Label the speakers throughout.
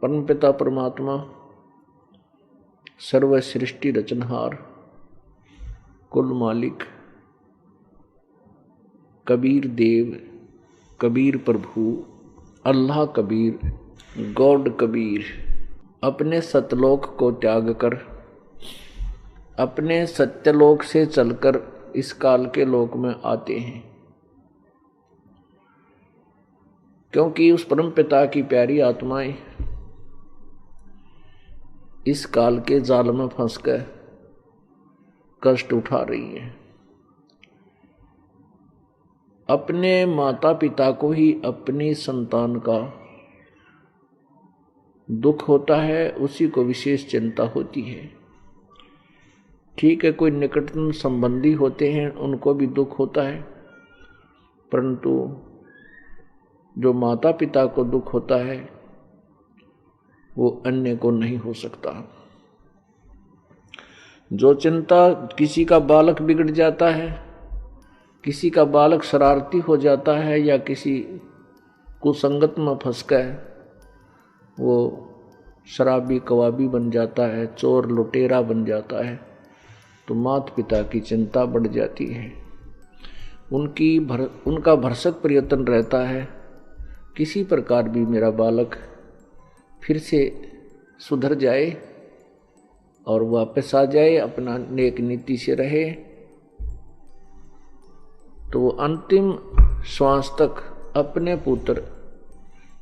Speaker 1: परमपिता परमात्मा सर्व सृष्टि रचनहार कुल मालिक कबीर देव, कबीर प्रभु, अल्लाह कबीर, गॉड कबीर अपने सतलोक को त्याग कर अपने सत्यलोक से चलकर इस काल के लोक में आते हैं, क्योंकि उस परम पिता की प्यारी आत्माएं इस काल के जाल में फंसकर कष्ट उठा रही हैं। अपने माता पिता को ही अपनी संतान का दुख होता है, उसी को विशेष चिंता होती है। ठीक है, कोई निकटतम संबंधी होते हैं उनको भी दुख होता है, परंतु जो माता पिता को दुख होता है वो अन्य को नहीं हो सकता। जो चिंता किसी का बालक बिगड़ जाता है, किसी का बालक शरारती हो जाता है या किसी कुसंगत में फंस कर वो शराबी कवाबी बन जाता है, चोर लुटेरा बन जाता है, तो माता पिता की चिंता बढ़ जाती है। उनका भरसक प्रयत्न रहता है किसी प्रकार भी मेरा बालक फिर से सुधर जाए और वापस आ जाए, अपना नेक नीति से रहे, तो वो अंतिम श्वास तक अपने पुत्र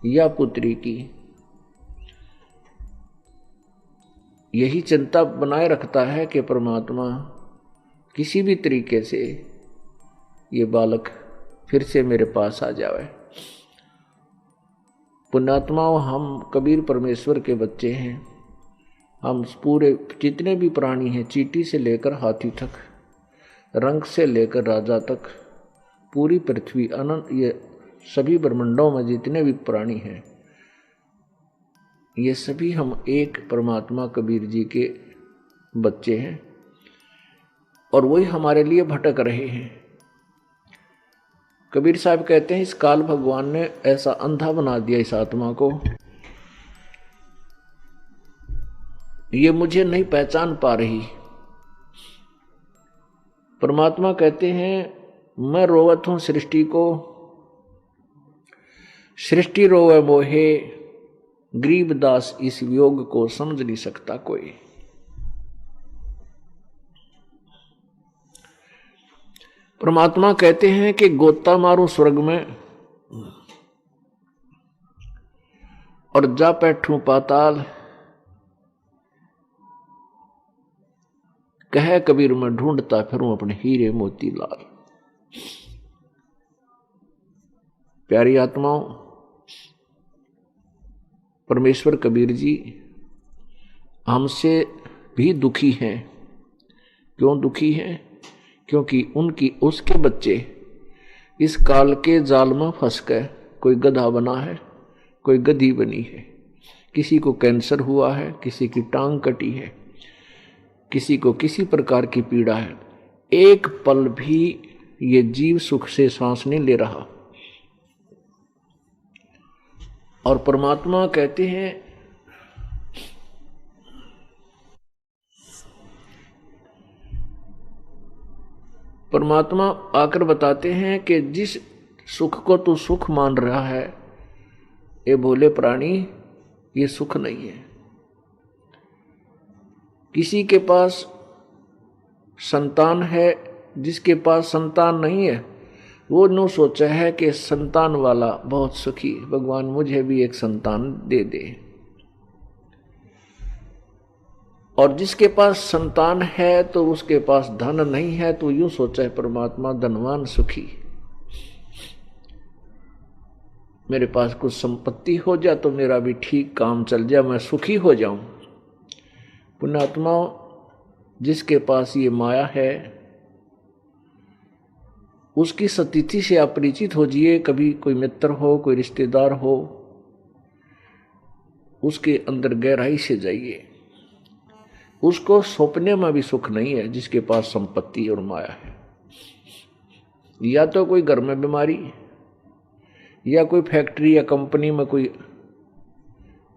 Speaker 1: या पुत्री की यही चिंता बनाए रखता है कि परमात्मा किसी भी तरीके से ये बालक फिर से मेरे पास आ जाए। पुण्यात्माओं, हम कबीर परमेश्वर के बच्चे हैं। हम पूरे जितने भी प्राणी हैं, चींटी से लेकर हाथी तक, रंग से लेकर राजा तक, पूरी पृथ्वी अनंत, ये सभी ब्रह्मांडों में जितने भी प्राणी हैं, ये सभी हम एक परमात्मा कबीर जी के बच्चे हैं और वही हमारे लिए भटक रहे हैं। कबीर साहब कहते हैं, इस काल भगवान ने ऐसा अंधा बना दिया इस आत्मा को, ये मुझे नहीं पहचान पा रही। परमात्मा कहते हैं, मैं रोवत हूं सृष्टि को, सृष्टि रोवे मोहे, गरीबदास इस वियोग को समझ नहीं सकता कोई। परमात्मा कहते हैं कि गोता मारूं स्वर्ग में और जा बैठूं पाताल, कह कबीर मैं ढूंढता फिरूं अपने हीरे मोती लाल। प्यारी आत्माओं, परमेश्वर कबीर जी हमसे भी दुखी हैं। क्यों दुखी हैं? क्योंकि उसके बच्चे इस काल के जाल में फंस गए। कोई गधा बना है, कोई गधी बनी है, किसी को कैंसर हुआ है, किसी की टांग कटी है, किसी को किसी प्रकार की पीड़ा है। एक पल भी ये जीव सुख से सांस नहीं ले रहा। और परमात्मा कहते हैं, परमात्मा आकर बताते हैं कि जिस सुख को तू सुख मान रहा है, ये भोले प्राणी, ये सुख नहीं है। किसी के पास संतान है, जिसके पास संतान नहीं है वो नो सोचा है कि संतान वाला बहुत सुखी, भगवान मुझे भी एक संतान दे दे। और जिसके पास संतान है तो उसके पास धन नहीं है, तो यूं सोचा है परमात्मा धनवान सुखी, मेरे पास कुछ संपत्ति हो जाए तो मेरा भी ठीक काम चल जाए, मैं सुखी हो जाऊं। पुण्यात्मा, जिसके पास ये माया है उसकी स्थिति से आप परिचित हो जाइए। कभी कोई मित्र हो, कोई रिश्तेदार हो, उसके अंदर गहराई से जाइए। उसको सौंपने में भी सुख नहीं है जिसके पास संपत्ति और माया है। या तो कोई घर में बीमारी, या कोई फैक्ट्री या कंपनी में कोई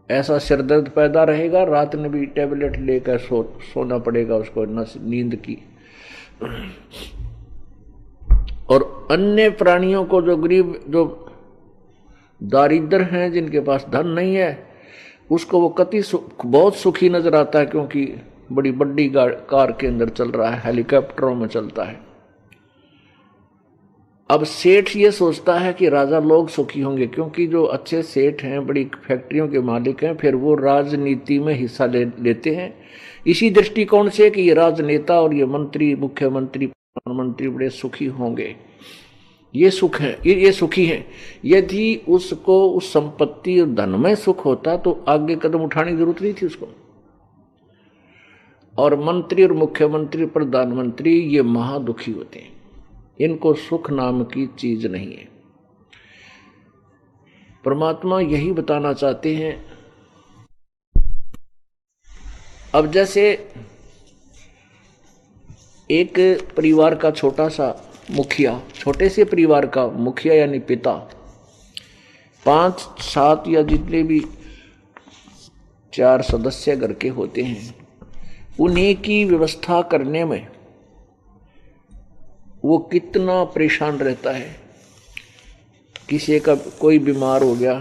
Speaker 1: ऐसा सिरदर्द पैदा रहेगा, रात में भी टेबलेट लेकर सोना पड़ेगा उसको, नींद की। और अन्य प्राणियों को, जो गरीब, जो दारिद्र हैं, जिनके पास धन नहीं है, उसको वो बहुत सुखी नजर आता है, क्योंकि बड़ी बड़ी कार के अंदर चल रहा है, हेलीकॉप्टरों में चलता है। अब सेठ ये सोचता है कि राजा लोग सुखी होंगे, क्योंकि जो अच्छे सेठ हैं, बड़ी फैक्ट्रियों के मालिक हैं, फिर वो राजनीति में हिस्सा लेते हैं इसी दृष्टिकोण से कि ये राजनेता और ये मंत्री, मुख्यमंत्री, प्रधानमंत्री बड़े सुखी होंगे, ये सुख है, ये सुखी है। यदि उसको उस संपत्ति और धन में सुख होता तो आगे कदम उठाने की जरूरत नहीं थी उसको। और मंत्री और मुख्यमंत्री, प्रधानमंत्री, ये महादुखी होते हैं, इनको सुख नाम की चीज नहीं है। परमात्मा यही बताना चाहते हैं। अब जैसे एक परिवार का छोटा सा मुखिया, छोटे से परिवार का मुखिया यानी पिता, 5-7 या जितने भी 4 सदस्य घर के होते हैं, उन्हीं की व्यवस्था करने में वो कितना परेशान रहता है। किसी का कोई बीमार हो गया,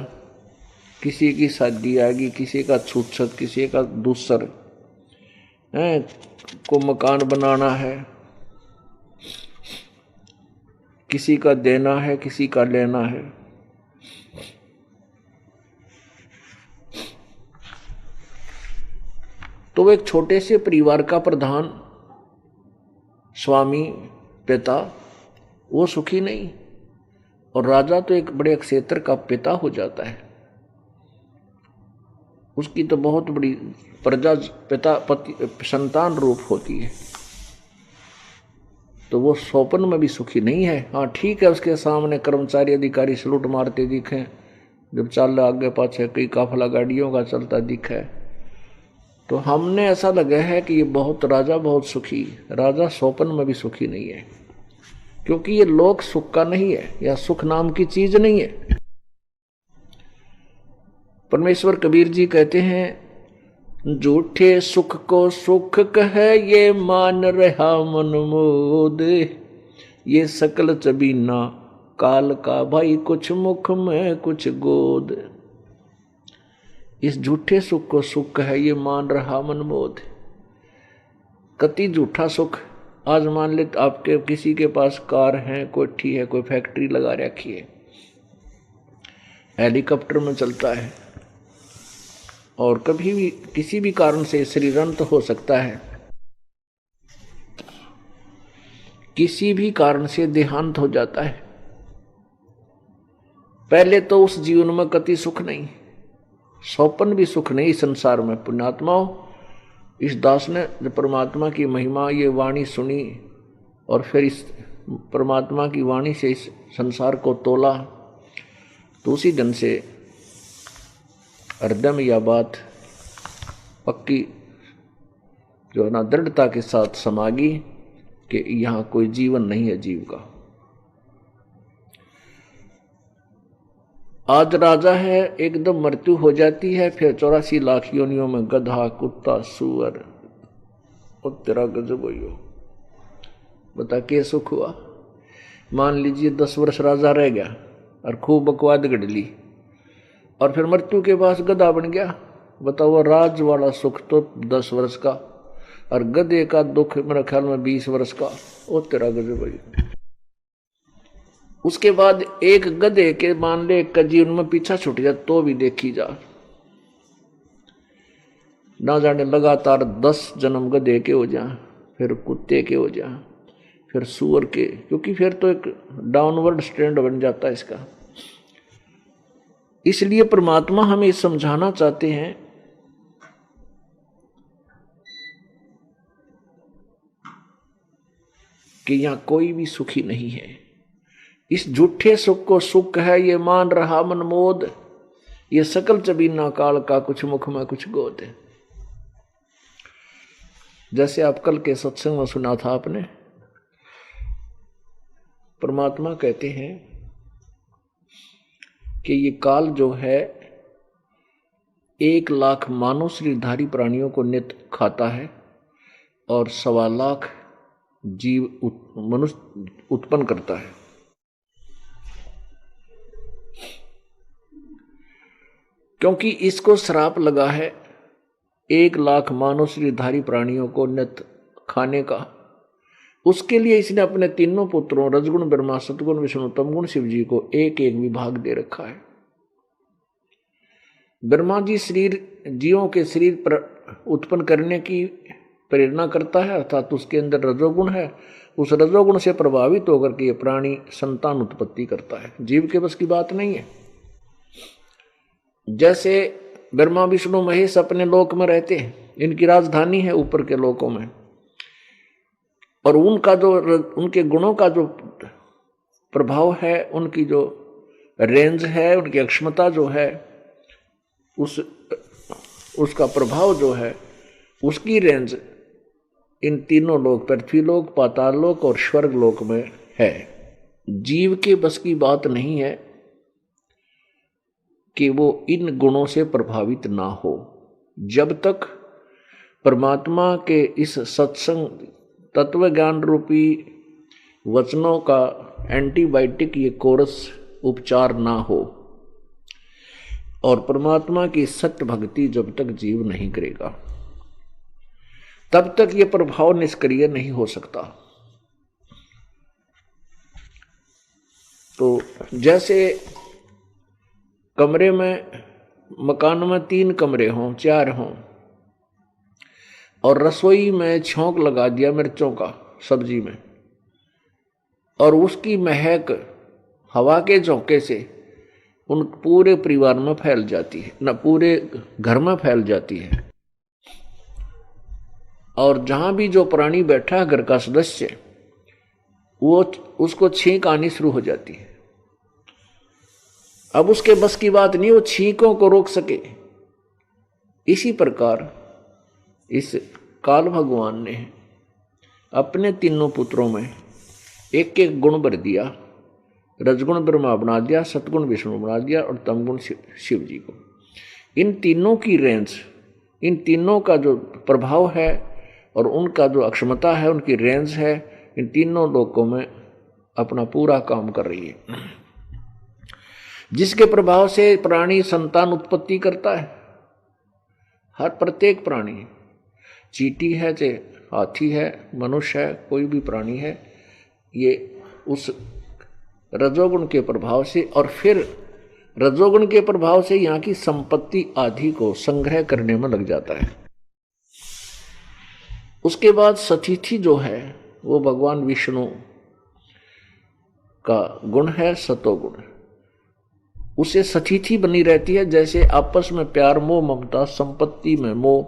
Speaker 1: किसी की शादी आएगी, किसी का छूत-छत, किसी का दूसर है, को मकान बनाना है, किसी का देना है, किसी का लेना है। तो वो एक छोटे से परिवार का प्रधान, स्वामी, पिता, वो सुखी नहीं। और राजा तो एक बड़े क्षेत्र का पिता हो जाता है, उसकी तो बहुत बड़ी प्रजा, पिता, पति, संतान रूप होती है, तो वो स्वप्न में भी सुखी नहीं है। हाँ ठीक है, उसके सामने कर्मचारी अधिकारी सलूट मारते दिखे, जब चल आगे पाछे कई काफला गाड़ियों का चलता दिखा है, तो हमने ऐसा लगा है कि ये बहुत राजा बहुत सुखी। राजा स्वप्न में भी सुखी नहीं है, क्योंकि ये लोक सुख का नहीं है, या सुख नाम की चीज नहीं है। परमेश्वर कबीर जी कहते हैं, झूठे सुख को सुख कहे ये मान रहा मन मोद, ये सकल चबीना काल का भाई, कुछ मुख में कुछ गोद। इस झूठे सुख को सुख कहे ये मान रहा मन मोद। कति झूठा सुख। आज मान ले आपके किसी के पास कार है, कोठी है, कोई फैक्ट्री लगा रखी है, हेलीकॉप्टर में चलता है, और कभी भी किसी भी कारण से श्रीरंत हो सकता है, किसी भी कारण से देहांत हो जाता है। पहले तो उस जीवन में कति सुख नहीं, स्वप्न भी सुख नहीं संसार में। पुण्यात्माओं, इस दास ने जब परमात्मा की महिमा, ये वाणी सुनी, और फिर इस परमात्मा की वाणी से इस संसार को तोला, तो उसी दिन से हृदय में यह बात पक्की जो है ना, दृढ़ता के साथ समागी कि यहाँ कोई जीवन नहीं है जीव का। आज राजा है, एकदम मृत्यु हो जाती है, फिर 84 लाख योनियों में गधा, कुत्ता, सुअर, और तेरा गजब हो। बता के सुख हुआ। मान लीजिए 10 वर्ष राजा रह गया और खूब बकवाद गढ़ ली, और फिर मृत्यु के पास गधा बन गया। बताओ, राज वाला सुख तो 10 वर्ष का, और गधे का दुख मेरे ख्याल में 20 वर्ष का। ओ तेरा गजब भाई। उसके बाद एक गधे के मान ले एक का जीवन में पीछा छूट जाए तो भी देखी जा, ना जाने लगातार 10 जन्म गधे के हो जा, फिर कुत्ते के हो जा, फिर सूअर के, क्योंकि फिर तो एक डाउनवर्ड स्टैंड बन जाता है इसका। इसलिए परमात्मा हमें समझाना चाहते हैं कि यहां कोई भी सुखी नहीं है। इस झूठे सुख को सुख है ये मान रहा मन मोद, ये सकल चबीना काल का, कुछ मुख में कुछ गोद। जैसे आप कल के सत्संग में सुना था आपने, परमात्मा कहते हैं कि ये काल जो है 1,00,000 मानव शरीरधारी प्राणियों को नित्य खाता है और 1,25,00,000 जीव मनुष्य उत्पन्न करता है। क्योंकि इसको श्राप लगा है 1,00,000 मानव शरीरधारी प्राणियों को नित्य खाने का, उसके लिए इसने अपने तीनों पुत्रों रजगुण ब्रह्मा, सतगुण विष्णु, तमगुण शिव जी को एक एक विभाग दे रखा है। ब्रह्मा जी शरीर जीवों के शरीर पर उत्पन्न करने की प्रेरणा करता है, अर्थात उसके अंदर रजोगुण है। उस रजोगुण से प्रभावित होकर के ये प्राणी संतान उत्पत्ति करता है। जीव के बस की बात नहीं है। जैसे ब्रह्मा विष्णु महेश अपने लोक में रहते हैं, इनकी राजधानी है ऊपर के लोकों में, और उनका जो उनके गुणों का जो प्रभाव है, उनकी जो रेंज है, उनकी अक्षमता जो है, उसका प्रभाव जो है, उसकी रेंज इन तीनों लोक, पृथ्वी लोक, पाताल लोक और स्वर्ग लोक में है। जीव के बस की बात नहीं है कि वो इन गुणों से प्रभावित ना हो। जब तक परमात्मा के इस सत्संग तत्व ज्ञान रूपी वचनों का एंटीबायोटिक ये कोर्स उपचार ना हो और परमात्मा की सत्य भक्ति जब तक जीव नहीं करेगा, तब तक ये प्रभाव निष्क्रिय नहीं हो सकता। तो जैसे कमरे में, मकान में 3 कमरे हों, 4 हों, और रसोई में छौंक लगा दिया मिर्चों का सब्जी में, और उसकी महक हवा के झोंके से उन पूरे परिवार में फैल जाती है, न पूरे घर में फैल जाती है, और जहां भी जो प्राणी बैठा है घर का सदस्य, वो उसको छींक आनी शुरू हो जाती है। अब उसके बस की बात नहीं वो छींकों को रोक सके। इसी प्रकार इस काल भगवान ने अपने तीनों पुत्रों में एक एक गुण भर दिया। रजगुण ब्रह्मा बना दिया, सतगुण विष्णु बना दिया और तमगुण शिव जी को। इन तीनों की रेंज, इन तीनों का जो प्रभाव है और उनका जो अक्षमता है, उनकी रेंज है, इन तीनों लोकों में अपना पूरा काम कर रही है, जिसके प्रभाव से प्राणी संतान उत्पत्ति करता है। हर प्रत्येक प्राणी, चींटी है, चाहे हाथी है, मनुष्य है, कोई भी प्राणी है, ये उस रजोगुण के प्रभाव से और फिर रजोगुण के प्रभाव से यहाँ की संपत्ति आदि को संग्रह करने में लग जाता है। उसके बाद सतिथि जो है वो भगवान विष्णु का गुण है, सतोगुण। उसे सतिथि बनी रहती है, जैसे आपस में प्यार, मोह, ममता, संपत्ति में मोह,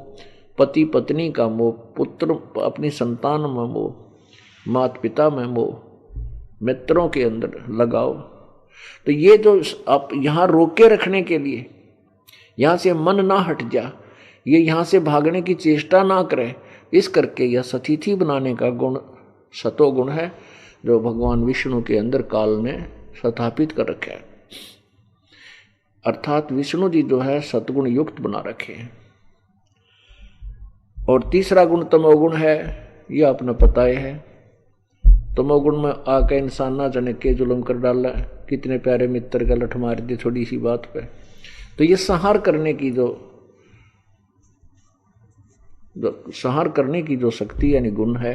Speaker 1: पति पत्नी का मोह, पुत्र अपनी संतान में मोह, माता पिता में मोह, मित्रों के अंदर लगाओ। तो ये जो आप यहाँ रोके रखने के लिए, यहाँ से मन ना हट जा, ये यहाँ से भागने की चेष्टा ना करे, इस करके यह सतिथि बनाने का गुण सतोगुण है, जो भगवान विष्णु के अंदर काल ने स्थापित कर रखा है। अर्थात विष्णु जी जो है सतगुण युक्त बना रखे हैं। और तीसरा गुण तमोगुण है, यह आपने पता है। तमोगुण में आके इंसान ना जाने के जुल्म कर डाला, कितने प्यारे मित्र का लठ मार दी थोड़ी सी बात पे। तो ये संहार करने की जो शक्ति यानी गुण है,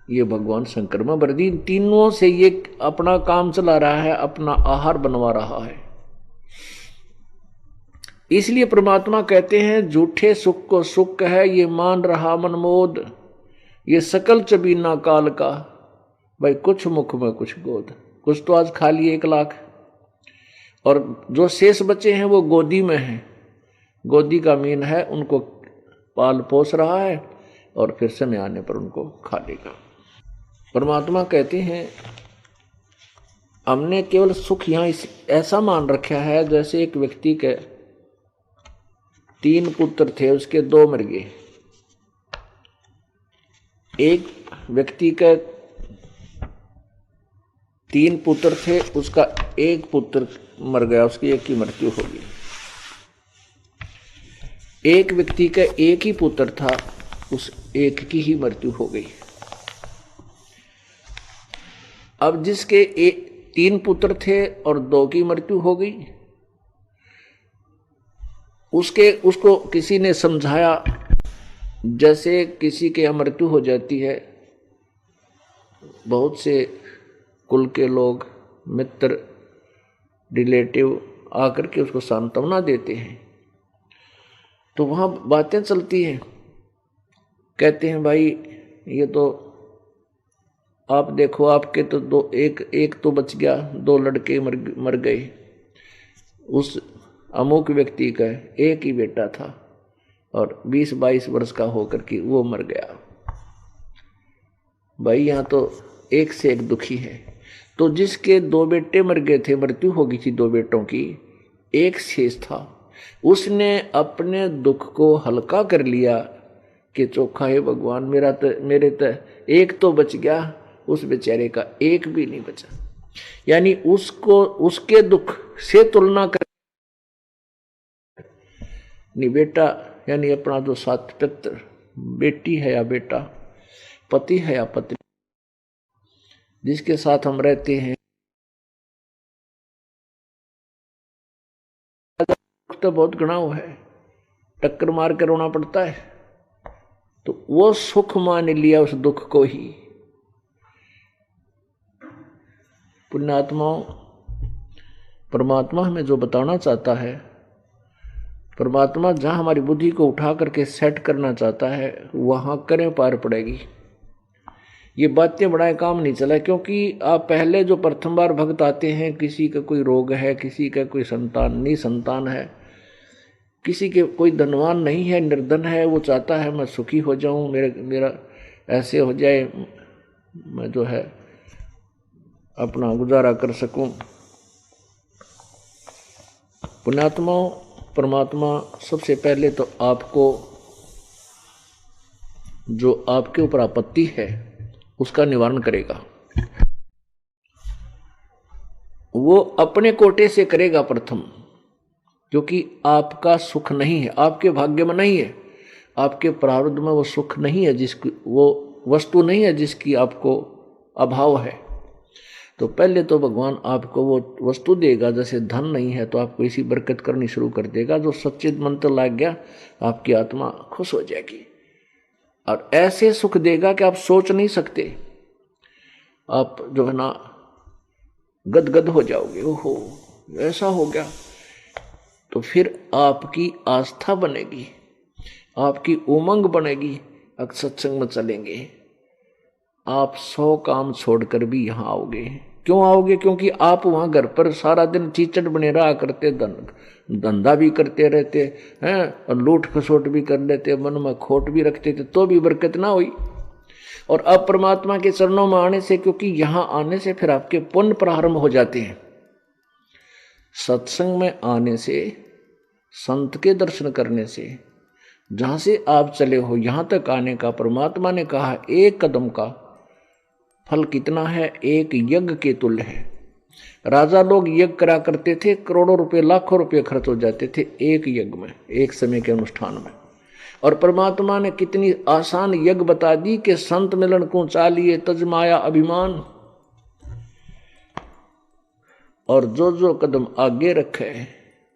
Speaker 1: ये भगवान शंकर में भर दी। तीनों से ये अपना काम चला रहा है, अपना आहार बनवा रहा है। इसलिए परमात्मा कहते हैं झूठे सुख को सुख है, ये मान रहा मनमोद, ये सकल चबीना काल का, भाई कुछ मुख में कुछ गोद। कुछ तो आज खा लिए 1,00,000, और जो शेष बचे हैं वो गोदी में हैं। गोदी का मीन है, उनको पाल पोस रहा है और फिर समय आने पर उनको खा लेगा। परमात्मा कहते हैं हमने केवल सुख यहाँ ऐसा मान रखा है, जैसे एक व्यक्ति के 3 पुत्र थे, उसके 2 मर गए। एक व्यक्ति के 3 पुत्र थे, उसका 1 पुत्र मर गया, उसकी एक की मृत्यु हो गई। एक व्यक्ति का एक ही पुत्र था, उस एक की ही मृत्यु हो गई। अब जिसके 3 पुत्र थे और 2 की मृत्यु हो गई, उसको किसी ने समझाया, जैसे किसी के यहाँ मृत्यु हो जाती है, बहुत से कुल के लोग, मित्र, रिलेटिव आकर के उसको सांत्वना देते हैं। तो वहाँ बातें चलती हैं, कहते हैं भाई ये तो आप देखो, आपके तो एक तो बच गया, 2 लड़के मर गए। उस अमुक व्यक्ति का एक ही बेटा था और 20-22 वर्ष का होकर के वो मर गया। भाई यहाँ तो एक से एक दुखी है। तो जिसके 2 बेटे मर गए थे, मृत्यु हो गई थी 2 बेटों की, एक शेष था, उसने अपने दुख को हल्का कर लिया कि चोखा है भगवान, मेरे तो एक तो बच गया, उस बेचारे का एक भी नहीं बचा। यानी उसको उसके दुख से तुलना कर नहीं, बेटा यानी अपना जो साथ पुत्र, बेटी है या बेटा, पति है या पत्नी, जिसके साथ हम रहते हैं, तो बहुत गणाव है, टक्कर मार कर रोना पड़ता है। तो वो सुख मान लिया उस दुख को ही। पुण्यात्माओं, परमात्मा हमें जो बताना चाहता है, परमात्मा जहां हमारी बुद्धि को उठा करके सेट करना चाहता है, वहां करें पार पड़ेगी। ये बातें बड़ा काम नहीं चला, क्योंकि आप पहले जो प्रथम बार भक्त आते हैं, किसी का कोई रोग है, किसी का कोई संतान है, किसी के कोई धनवान नहीं है, निर्धन है, वो चाहता है मैं सुखी हो जाऊं, मेरा ऐसे हो जाए, मैं जो है अपना गुजारा कर सकूं। पुण्यात्माओं, परमात्मा सबसे पहले तो आपको जो आपके ऊपर आपत्ति है उसका निवारण करेगा। वो अपने कोटे से करेगा प्रथम, क्योंकि आपका सुख नहीं है, आपके भाग्य में नहीं है, आपके प्रारब्ध में वो सुख नहीं है, जिसकी वो वस्तु नहीं है जिसकी आपको अभाव है। तो पहले तो भगवान आपको वो वस्तु देगा, जैसे धन नहीं है तो आपको इसी बरकत करनी शुरू कर देगा, जो सच्चित मंत्र लग गया आपकी आत्मा खुश हो जाएगी और ऐसे सुख देगा कि आप सोच नहीं सकते। आप जो है ना गदगद हो जाओगे, ओहो ऐसा हो गया। तो फिर आपकी आस्था बनेगी, आपकी उमंग बनेगी, अब सत्संग में चलेंगे, आप 100 काम छोड़कर भी यहाँ आओगे। क्यों आओगे? क्योंकि आप वहाँ घर पर सारा दिन चीचड़ बने रहा करते, धंधा भी करते रहते हैं और लूट खसोट भी कर लेते, मन में खोट भी रखते थे, तो भी बरकत ना हुई। और अब परमात्मा के चरणों में आने से, क्योंकि यहाँ आने से फिर आपके पुण्य प्रारंभ हो जाते हैं। सत्संग में आने से, संत के दर्शन करने से, जहां से आप चले हो यहां तक आने का परमात्मा ने कहा एक कदम का फल कितना है, एक यज्ञ के तुल्य है। राजा लोग यज्ञ करा करते थे, करोड़ों रुपए लाखों रुपए खर्च हो जाते थे एक यज्ञ में, एक समय के अनुष्ठान में। और परमात्मा ने कितनी आसान यज्ञ बता दी कि संत मिलन को चालिए तज माया अभिमान, और जो जो कदम आगे रखे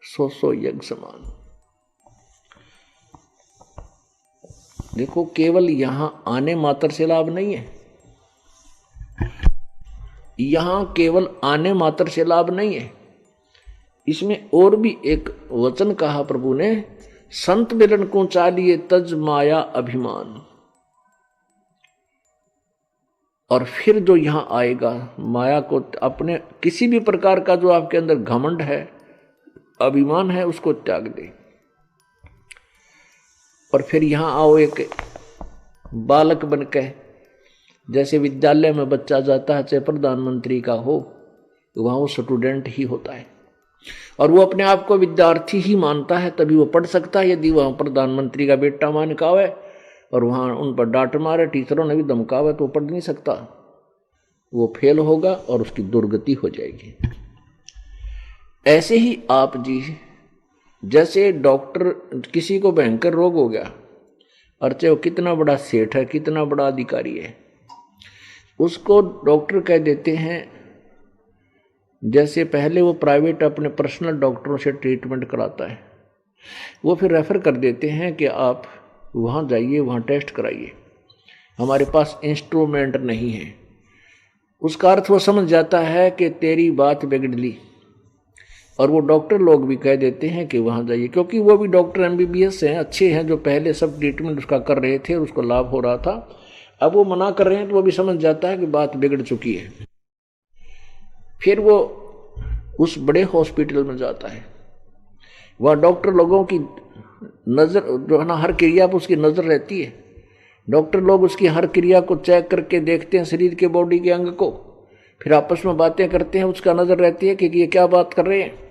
Speaker 1: सो यज्ञ समान। देखो, केवल यहां आने मात्र से लाभ नहीं है, यहां केवल आने मात्र से लाभ नहीं है, इसमें और भी एक वचन कहा प्रभु ने, संत मिलन को चालिए तज माया अभिमान। और फिर जो यहां आएगा, माया को, अपने किसी भी प्रकार का जो आपके अंदर घमंड है, अभिमान है, उसको त्याग दे और फिर यहां आओ एक बालक बनकर। जैसे विद्यालय में बच्चा जाता है, चाहे प्रधानमंत्री का हो, वहां वो स्टूडेंट ही होता है और वो अपने आप को विद्यार्थी ही मानता है, तभी वो पढ़ सकता है। यदि वहां प्रधानमंत्री का बेटा मान का है और वहां उन पर डांट मारे, टीचरों ने भी धमकावे, तो वो पढ़ नहीं सकता, वो फेल होगा और उसकी दुर्गति हो जाएगी। ऐसे ही आप जी जैसे डॉक्टर, किसी को भयंकर रोग हो गया और चाहे वो कितना बड़ा सेठ है, कितना बड़ा अधिकारी है, उसको डॉक्टर कह देते हैं, जैसे पहले वो प्राइवेट अपने पर्सनल डॉक्टरों से ट्रीटमेंट कराता है, वो फिर रेफर कर देते हैं कि आप वहाँ जाइए, वहाँ टेस्ट कराइए, हमारे पास इंस्ट्रूमेंट नहीं है। उसका अर्थ वो समझ जाता है कि तेरी बात बिगड़ ली, और वो डॉक्टर लोग भी कह देते हैं कि वहाँ जाइए, क्योंकि वो भी डॉक्टर MBBS हैं, अच्छे हैं, जो पहले सब ट्रीटमेंट उसका कर रहे थे और उसको लाभ हो रहा था। अब वो मना कर रहे हैं तो वो भी समझ जाता है कि बात बिगड़ चुकी है। फिर वो उस बड़े हॉस्पिटल में जाता है, वहाँ डॉक्टर लोगों की नज़र जो है ना, हर क्रिया पर उसकी नज़र रहती है। डॉक्टर लोग उसकी हर क्रिया को चेक करके देखते हैं, शरीर के बॉडी के अंग को, फिर आपस में बातें करते हैं, उसका नज़र रहती है कि ये क्या बात कर रहे हैं।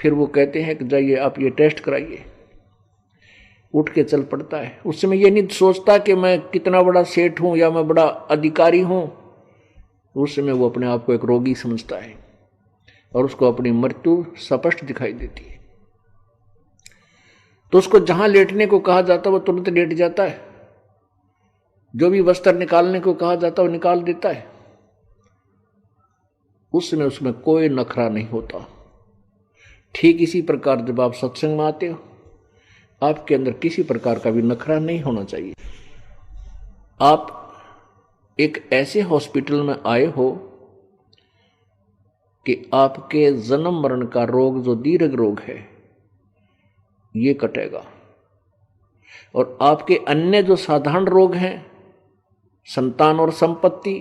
Speaker 1: फिर वो कहते हैं कि जाइए आप ये टेस्ट कराइए, उठ के चल पड़ता है। उस समय ये नहीं सोचता कि मैं कितना बड़ा सेठ हूँ या मैं बड़ा अधिकारी हूँ, उस समय वो अपने आप को एक रोगी समझता है और उसको अपनी मृत्यु स्पष्ट दिखाई देती है। तो उसको जहां लेटने को कहा जाता है वो तुरंत लेट जाता है, जो भी वस्त्र निकालने को कहा जाता है वो निकाल देता है। उस समय उसमें कोई नखरा नहीं होता। ठीक इसी प्रकार जब आप सत्संग में आते हो, आपके अंदर किसी प्रकार का भी नखरा नहीं होना चाहिए। आप एक ऐसे हॉस्पिटल में आए हो कि आपके जन्म मरण का रोग, जो दीर्घ रोग है, ये कटेगा, और आपके अन्य जो साधारण रोग हैं, संतान और संपत्ति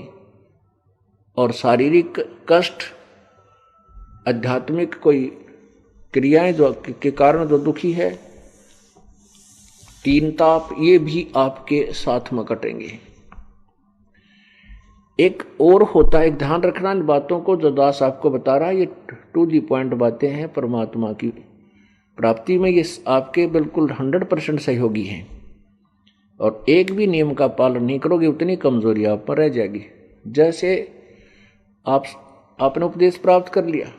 Speaker 1: और शारीरिक कष्ट, आध्यात्मिक कोई क्रियाएं जो के कारण जो दुखी है, तीन ताप, ये भी आपके साथ में कटेंगे। एक और होता है, एक ध्यान रखना इन बातों को जो दास आपको बता रहा है, ये टू दी पॉइंट बातें हैं। परमात्मा की प्राप्ति में ये आपके बिल्कुल 100% सहयोगी हैं, और एक भी नियम का पालन नहीं करोगे उतनी कमजोरी आप पर रह जाएगी। जैसे आपने उपदेश प्राप्त कर लिया,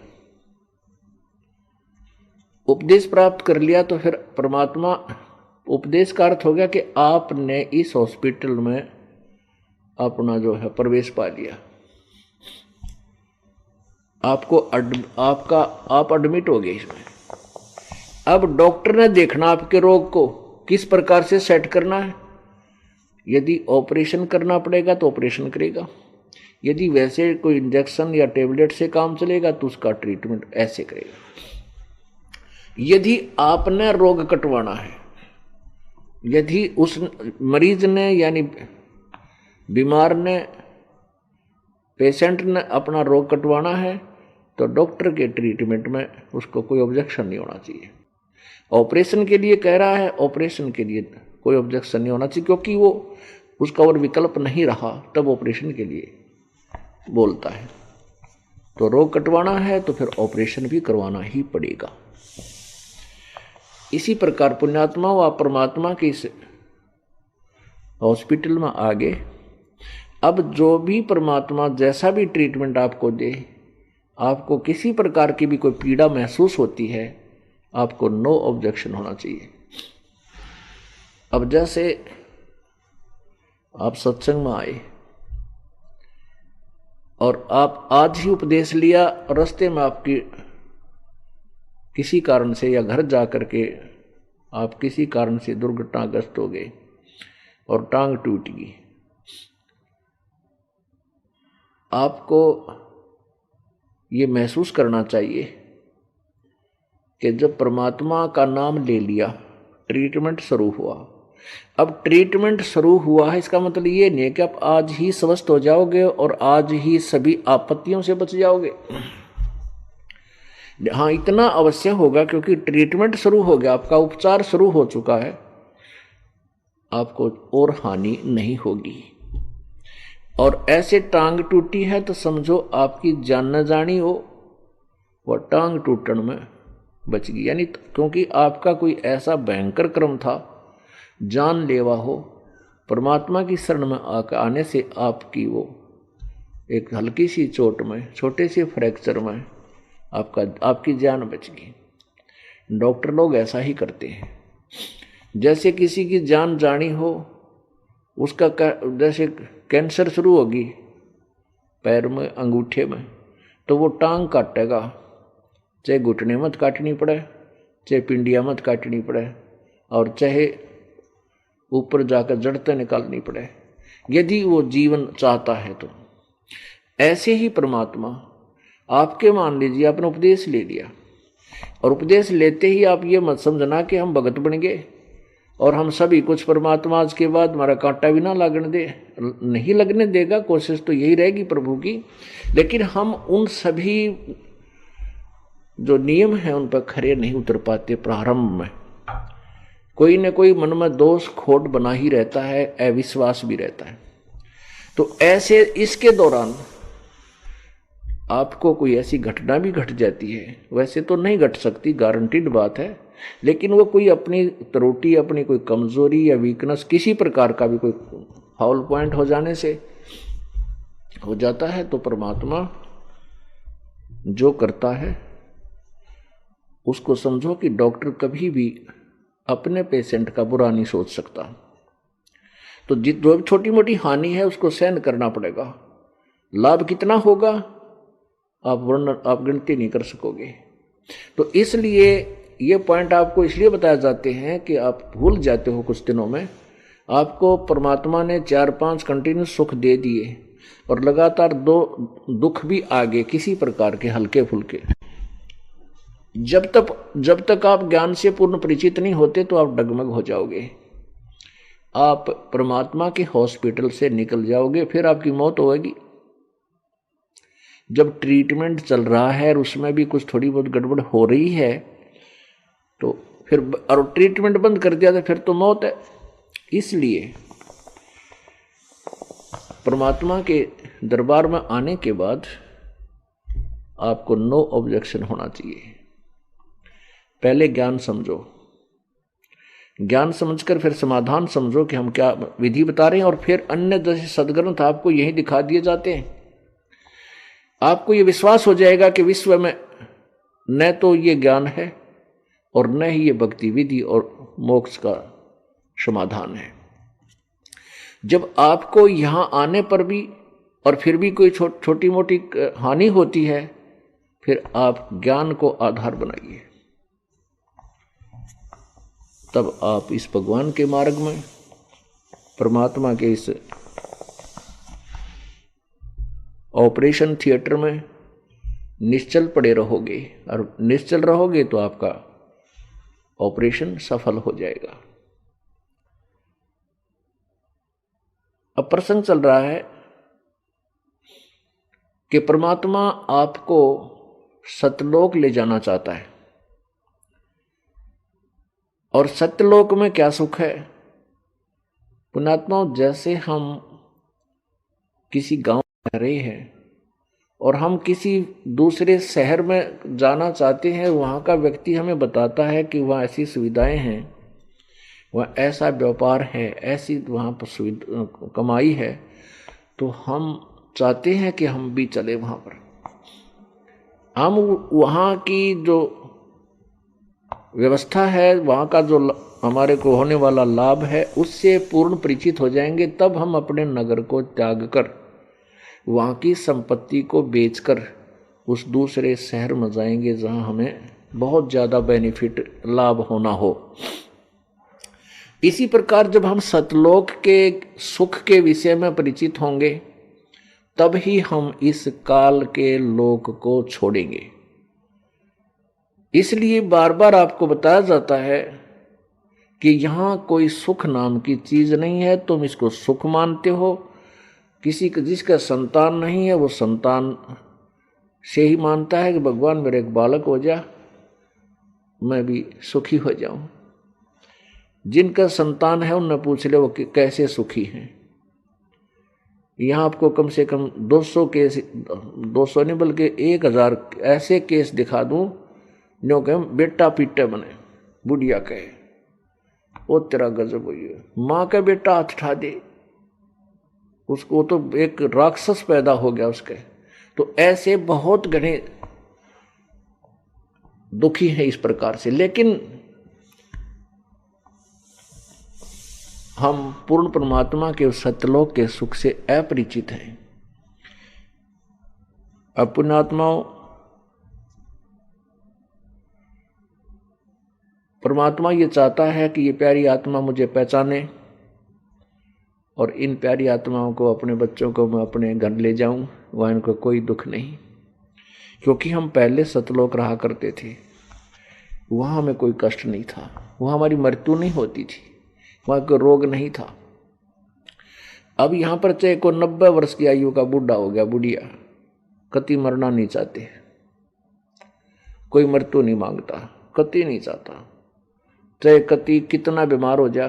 Speaker 1: उपदेश प्राप्त कर लिया तो फिर परमात्मा, उपदेश का अर्थ हो गया कि आपने इस हॉस्पिटल में अपना जो है प्रवेश पा लिया, आप एडमिट हो गए इसमें। अब डॉक्टर ने देखना आपके रोग को किस प्रकार से सेट करना है। यदि ऑपरेशन करना पड़ेगा तो ऑपरेशन करेगा, यदि वैसे कोई इंजेक्शन या टेबलेट से काम चलेगा तो उसका ट्रीटमेंट ऐसे करेगा। यदि आपने रोग कटवाना है, यदि उस मरीज ने यानी बीमार ने, पेशेंट ने अपना रोग कटवाना है, तो डॉक्टर के ट्रीटमेंट में उसको कोई ऑब्जेक्शन नहीं होना चाहिए। ऑपरेशन के लिए कह रहा है, ऑपरेशन के लिए कोई ऑब्जेक्शन नहीं होना चाहिए, क्योंकि वो उसका और विकल्प नहीं रहा, तब ऑपरेशन के लिए बोलता है। तो रोग कटवाना है तो फिर ऑपरेशन भी करवाना ही पड़ेगा। इसी प्रकार पुण्यात्मा व परमात्मा के इस हॉस्पिटल में आगे, अब जो भी परमात्मा जैसा भी ट्रीटमेंट आपको दे, आपको किसी प्रकार की भी कोई पीड़ा महसूस होती है, आपको नो ऑब्जेक्शन होना चाहिए। अब जैसे आप सत्संग में आए और आप आज ही उपदेश लिया, रास्ते में आपकी किसी कारण से या घर जा करके आप किसी कारण से दुर्घटनाग्रस्त हो गए और टांग टूट गई, आपको ये महसूस करना चाहिए कि जब परमात्मा का नाम ले लिया, ट्रीटमेंट शुरू हुआ। अब ट्रीटमेंट शुरू हुआ है, इसका मतलब ये नहीं है कि आप आज ही स्वस्थ हो जाओगे और आज ही सभी आपत्तियों से बच जाओगे। हाँ, इतना अवश्य होगा क्योंकि ट्रीटमेंट शुरू हो गया, आपका उपचार शुरू हो चुका है, आपको और हानि नहीं होगी। और ऐसे टांग टूटी है तो समझो आपकी जान न जानी हो, वह टांग टूटन में बच गई। यानी क्योंकि आपका कोई ऐसा भयंकर कर्म था, जानलेवा हो, परमात्मा की शरण में आने से आपकी वो एक हल्की सी चोट में, छोटे से फ्रैक्चर में आपकी जान बच गई। डॉक्टर लोग ऐसा ही करते हैं। जैसे किसी की जान जानी हो, उसका जैसे कैंसर शुरू होगी पैर में, अंगूठे में, तो वो टांग काटेगा, चाहे घुटने मत काटनी पड़े, चाहे पिंडिया मत काटनी पड़े, और चाहे ऊपर जाकर जड़तें निकालनी पड़े, यदि वो जीवन चाहता है तो। ऐसे ही परमात्मा आपके, मान लीजिए आपने उपदेश ले लिया, और उपदेश लेते ही आप ये मत समझना कि हम भगत बन गए और हम सभी कुछ परमात्मा आज के बाद हमारा कांटा भी ना लगने दे, नहीं लगने देगा, कोशिश तो यही रहेगी प्रभु की। लेकिन हम उन सभी जो नियम हैं उन पर खरे नहीं उतर पाते। प्रारंभ में कोई न कोई मन में दोष खोट बना ही रहता है, अविश्वास भी रहता है। तो ऐसे इसके दौरान आपको कोई ऐसी घटना भी घट जाती है, वैसे तो नहीं घट सकती, गारंटीड बात है, लेकिन वो कोई अपनी त्रुटि, अपनी कोई कमजोरी या वीकनेस, किसी प्रकार का भी कोई फाउल पॉइंट हो जाने से हो जाता है, तो परमात्मा जो करता है उसको समझो कि डॉक्टर कभी भी अपने पेशेंट का बुरा नहीं सोच सकता। तो जो भी छोटी मोटी हानि है उसको सहन करना पड़ेगा। लाभ कितना होगा आप गिनती नहीं कर सकोगे। तो इसलिए ये पॉइंट आपको इसलिए बताए जाते हैं कि आप भूल जाते हो कुछ दिनों में। आपको परमात्मा ने 4-5 कंटिन्यू सुख दे दिए और लगातार 2 दुख भी आ गए किसी प्रकार के हल्के फुल्के। जब तक आप ज्ञान से पूर्ण परिचित नहीं होते तो आप डगमग हो जाओगे। आप परमात्मा के हॉस्पिटल से निकल जाओगे, फिर आपकी मौत होगी। जब ट्रीटमेंट चल रहा है और उसमें भी कुछ थोड़ी बहुत गड़बड़ हो रही है तो फिर, और ट्रीटमेंट बंद कर दिया तो फिर तो मौत है। इसलिए परमात्मा के दरबार में आने के बाद आपको नो ऑब्जेक्शन होना चाहिए। पहले ज्ञान समझो, ज्ञान समझकर फिर समाधान समझो कि हम क्या विधि बता रहे हैं, और फिर अन्य जैसे सदग्रंथ आपको यही दिखा दिए जाते हैं। आपको ये विश्वास हो जाएगा कि विश्व में न तो ये ज्ञान है और न ही ये भक्ति विधि और मोक्ष का समाधान है। जब आपको यहां आने पर भी और फिर भी कोई छोटी मोटी हानि होती है, फिर आप ज्ञान को आधार बनाइए, तब आप इस भगवान के मार्ग में, परमात्मा के इस ऑपरेशन थिएटर में निश्चल पड़े रहोगे। और निश्चल रहोगे तो आपका ऑपरेशन सफल हो जाएगा। अब प्रसंग चल रहा है कि परमात्मा आपको सतलोक ले जाना चाहता है। और सत्यलोक में क्या सुख है पुण्यात्मा? जैसे हम किसी गांव में रहे हैं और हम किसी दूसरे शहर में जाना चाहते हैं, वहाँ का व्यक्ति हमें बताता है कि वहाँ ऐसी सुविधाएं हैं, वहाँ ऐसा व्यापार है, ऐसी वहाँ पर कमाई है, तो हम चाहते हैं कि हम भी चले वहाँ पर। हम वहाँ की जो व्यवस्था है, वहाँ का जो हमारे को होने वाला लाभ है, उससे पूर्ण परिचित हो जाएंगे। तब हम अपने नगर को त्याग कर, वहाँ की संपत्ति को बेचकर उस दूसरे शहर में जाएंगे जहाँ हमें बहुत ज़्यादा बेनिफिट लाभ होना हो। इसी प्रकार जब हम सतलोक के सुख के विषय में परिचित होंगे, तब ही हम इस काल के लोक को छोड़ेंगे। इसलिए बार बार आपको बताया जाता है कि यहाँ कोई सुख नाम की चीज नहीं है। तुम इसको सुख मानते हो। किसी का जिसका संतान नहीं है वो संतान से ही मानता है कि भगवान मेरे एक बालक हो जा, मैं भी सुखी हो जाऊं। जिनका संतान है उनने पूछ ले वो कैसे सुखी हैं। यहाँ आपको कम से कम 200 केस, 200 नहीं बल्कि 1000 ऐसे केस दिखा दूं जो कहें बेटा पीटे बने, बुढ़िया कहे वो तेरा गजब हुई है, माँ का बेटा हाथ उठा दे, उसको तो एक राक्षस पैदा हो गया उसके। तो ऐसे बहुत घने दुखी हैं इस प्रकार से। लेकिन हम पूर्ण परमात्मा के सत्यलोक के सुख से अपरिचित हैं। अब पुण्यात्माओं, परमात्मा ये चाहता है कि ये प्यारी आत्मा मुझे पहचाने और इन प्यारी आत्माओं को, अपने बच्चों को मैं अपने घर ले जाऊं, वहां इनको कोई दुख नहीं। क्योंकि हम पहले सतलोक रहा करते थे, वहां हमें कोई कष्ट नहीं था, वहां हमारी मृत्यु नहीं होती थी, वहां कोई रोग नहीं था। अब यहां पर चाहे को 90 वर्ष की आयु का बूढ़ा हो गया, बुढ़िया, कति मरना नहीं चाहते, कोई मृत्यु नहीं मांगता, कति नहीं चाहता। चाहे कति कितना बीमार हो जा,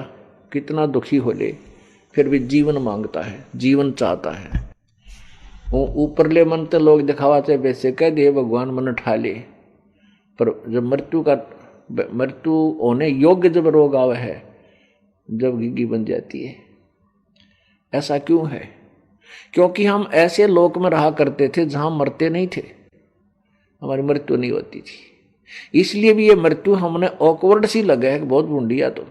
Speaker 1: कितना दुखी हो ले, फिर भी जीवन मांगता है, जीवन चाहता है। वो ऊपरले मन तो लोग दिखावा चाहे वैसे कह दे भगवान मन ठा ले, पर जब मृत्यु होने योग्य जब रोग आवे है, जब गिग्गी बन जाती है। ऐसा क्यों है? क्योंकि हम ऐसे लोक में रहा करते थे जहां मरते नहीं थे, हमारी मृत्यु नहीं होती थी। इसलिए भी ये मृत्यु हमने ऑकवर्ड सी लगे है, बहुत बूंढिया तो,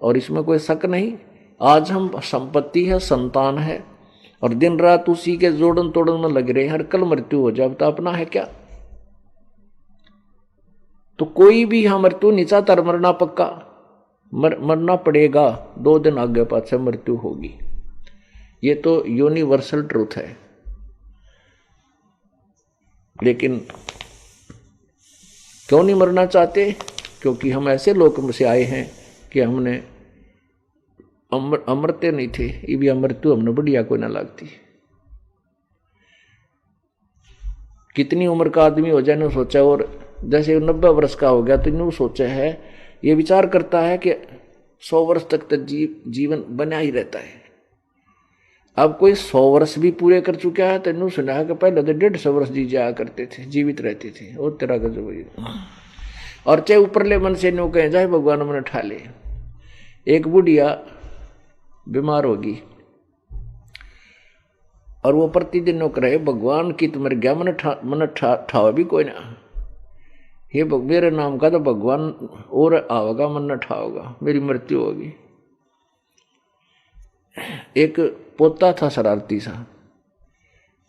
Speaker 1: और इसमें कोई शक नहीं। आज हम संपत्ति है, संतान है, और दिन रात उसी के जोड़न तोड़न में लग रहे हैं, हर कल मृत्यु हो जाए तो अपना है क्या? तो कोई भी यहाँ मृत्यु नहीं चाहता, मरना पक्का, मरना पड़ेगा, 2 दिन आगे पाछे मृत्यु होगी, ये तो यूनिवर्सल ट्रूथ है। लेकिन क्यों नहीं मरना चाहते? क्योंकि हम ऐसे लोक में से आए हैं कि हमने अमरते नहीं थे, ये भी मृत्यु हमने बढ़िया कोई ना लगती। कितनी उम्र का आदमी हो जाए, ने सोचा, और जैसे 90 वर्ष का हो गया तो इन्होंने सोचा है, ये विचार करता है कि 100 वर्ष तक तो जीवन बना ही रहता है। अब कोई 100 वर्ष भी पूरे कर चुका है तो इन्होंने सुना है कि पहले तो 150 वर्ष जी जाया करते थे, जीवित रहते थे, और तेरा गजब। और चाहे ऊपरले मन से नो कहे जाए भगवान मन ठा ले। एक बुढ़िया बीमार होगी और वो प्रतिदिन नो करे, भगवान की तुम्हारे गया मन ठावा भी कोई ना, ये मेरे नाम का तो भगवान और आओगा, मन न ठाओगा, मेरी मृत्यु होगी। एक पोता था शरारती सा,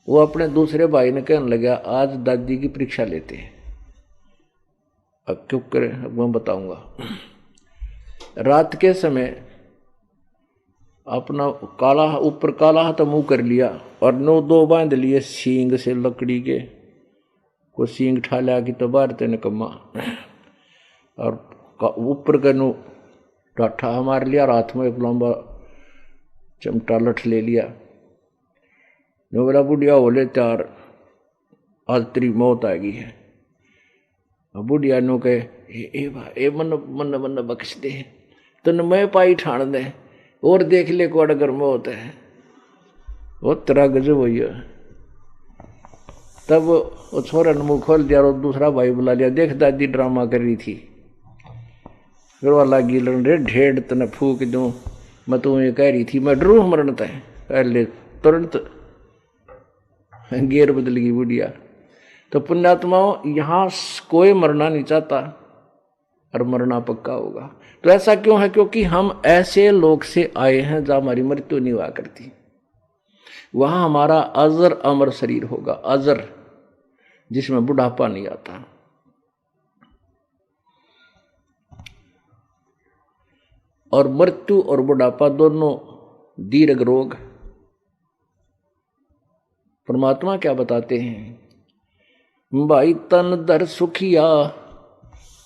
Speaker 1: वो अपने दूसरे भाई ने कहने लगा, आज दादी की परीक्षा लेते हैं। अब क्यों करें, अब मैं बताऊंगा। रात के समय अपना काला ऊपर काला हाथ मुंह कर लिया और 9 बांध लिए सींग से, लकड़ी के को सींग ठा लिया कि तो बाहर तेने कमा, और ऊपर का नो डाठा मार लिया, हाथ में एक लंबा चमटा लठ ले लिया। नो बड़ा बुढ़िया बोले, त्यार आज तेरी मौत आ गई है। बुढ़िया नो कहे, ए मन बख्श दे, तन मैं पाई ठाण दे, और देख ले को अगर मौत है, वो तेरा गजब हुई है। तब वो छोरा ने मुंह खोल दिया और दूसरा भाई बुला लिया, देख दादी ड्रामा कर रही थी। फिर वो लगी लड़ने, ढेड़ तने फूक दूं, मैं तुम्हें कह रही थी मैं डरू मरण तय, पहले तुरंत गेर बदल गई बुढ़िया। तो पुण्यात्माओं, यहां कोई मरना नहीं चाहता और मरना पक्का होगा। तो ऐसा क्यों है? क्योंकि हम ऐसे लोग से आए हैं जहां हमारी मृत्यु नहीं हुआ करती, वहां हमारा अजर अमर शरीर होगा, अजर, जिसमें बुढ़ापा नहीं आता। और मृत्यु और बुढ़ापा दोनों दीर्घ रोग। परमात्मा क्या बताते हैं? भाई तन दर सुखिया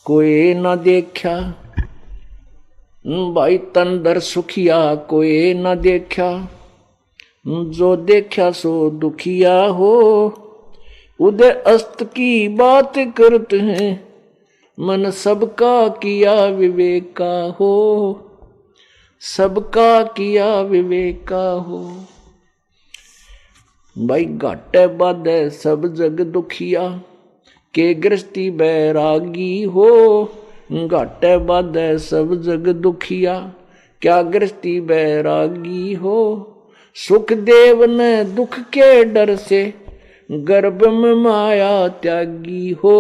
Speaker 1: कोई ना देखा, भाई तन दर सुखिया कोई ना देखा, जो देखा सो दुखिया हो, उदय अस्त की बात करते हैं, मन सबका किया विवेका हो, सबका किया विवेका हो। भाई घाटे बाधे सब जग दुखिया, के गृहस्थी बैरागी हो, घाटे बाधे सब जग दुखिया, क्या गृहस्थी बैरागी हो। सुखदेव ने दुख के डर से गर्भ में माया त्यागी हो,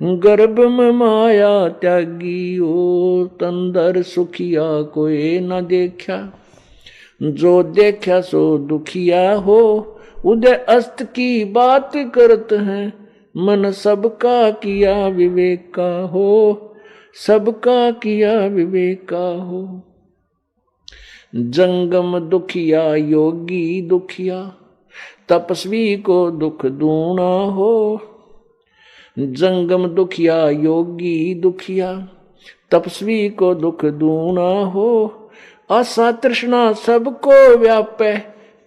Speaker 1: गर्भ में माया त्यागी हो, तंदर सुखिया कोई न देखा। जो देखा सो दुखिया हो, उदय अस्त की बात करते हैं। मन सबका किया विवेक का हो, सबका किया विवेक का हो। जंगम दुखिया योगी दुखिया, तपस्वी को दुख दूना हो। जंगम दुखिया योगी दुखिया, तपस्वी को दुख दूना हो। आशा तृष्णा सबको व्यापे,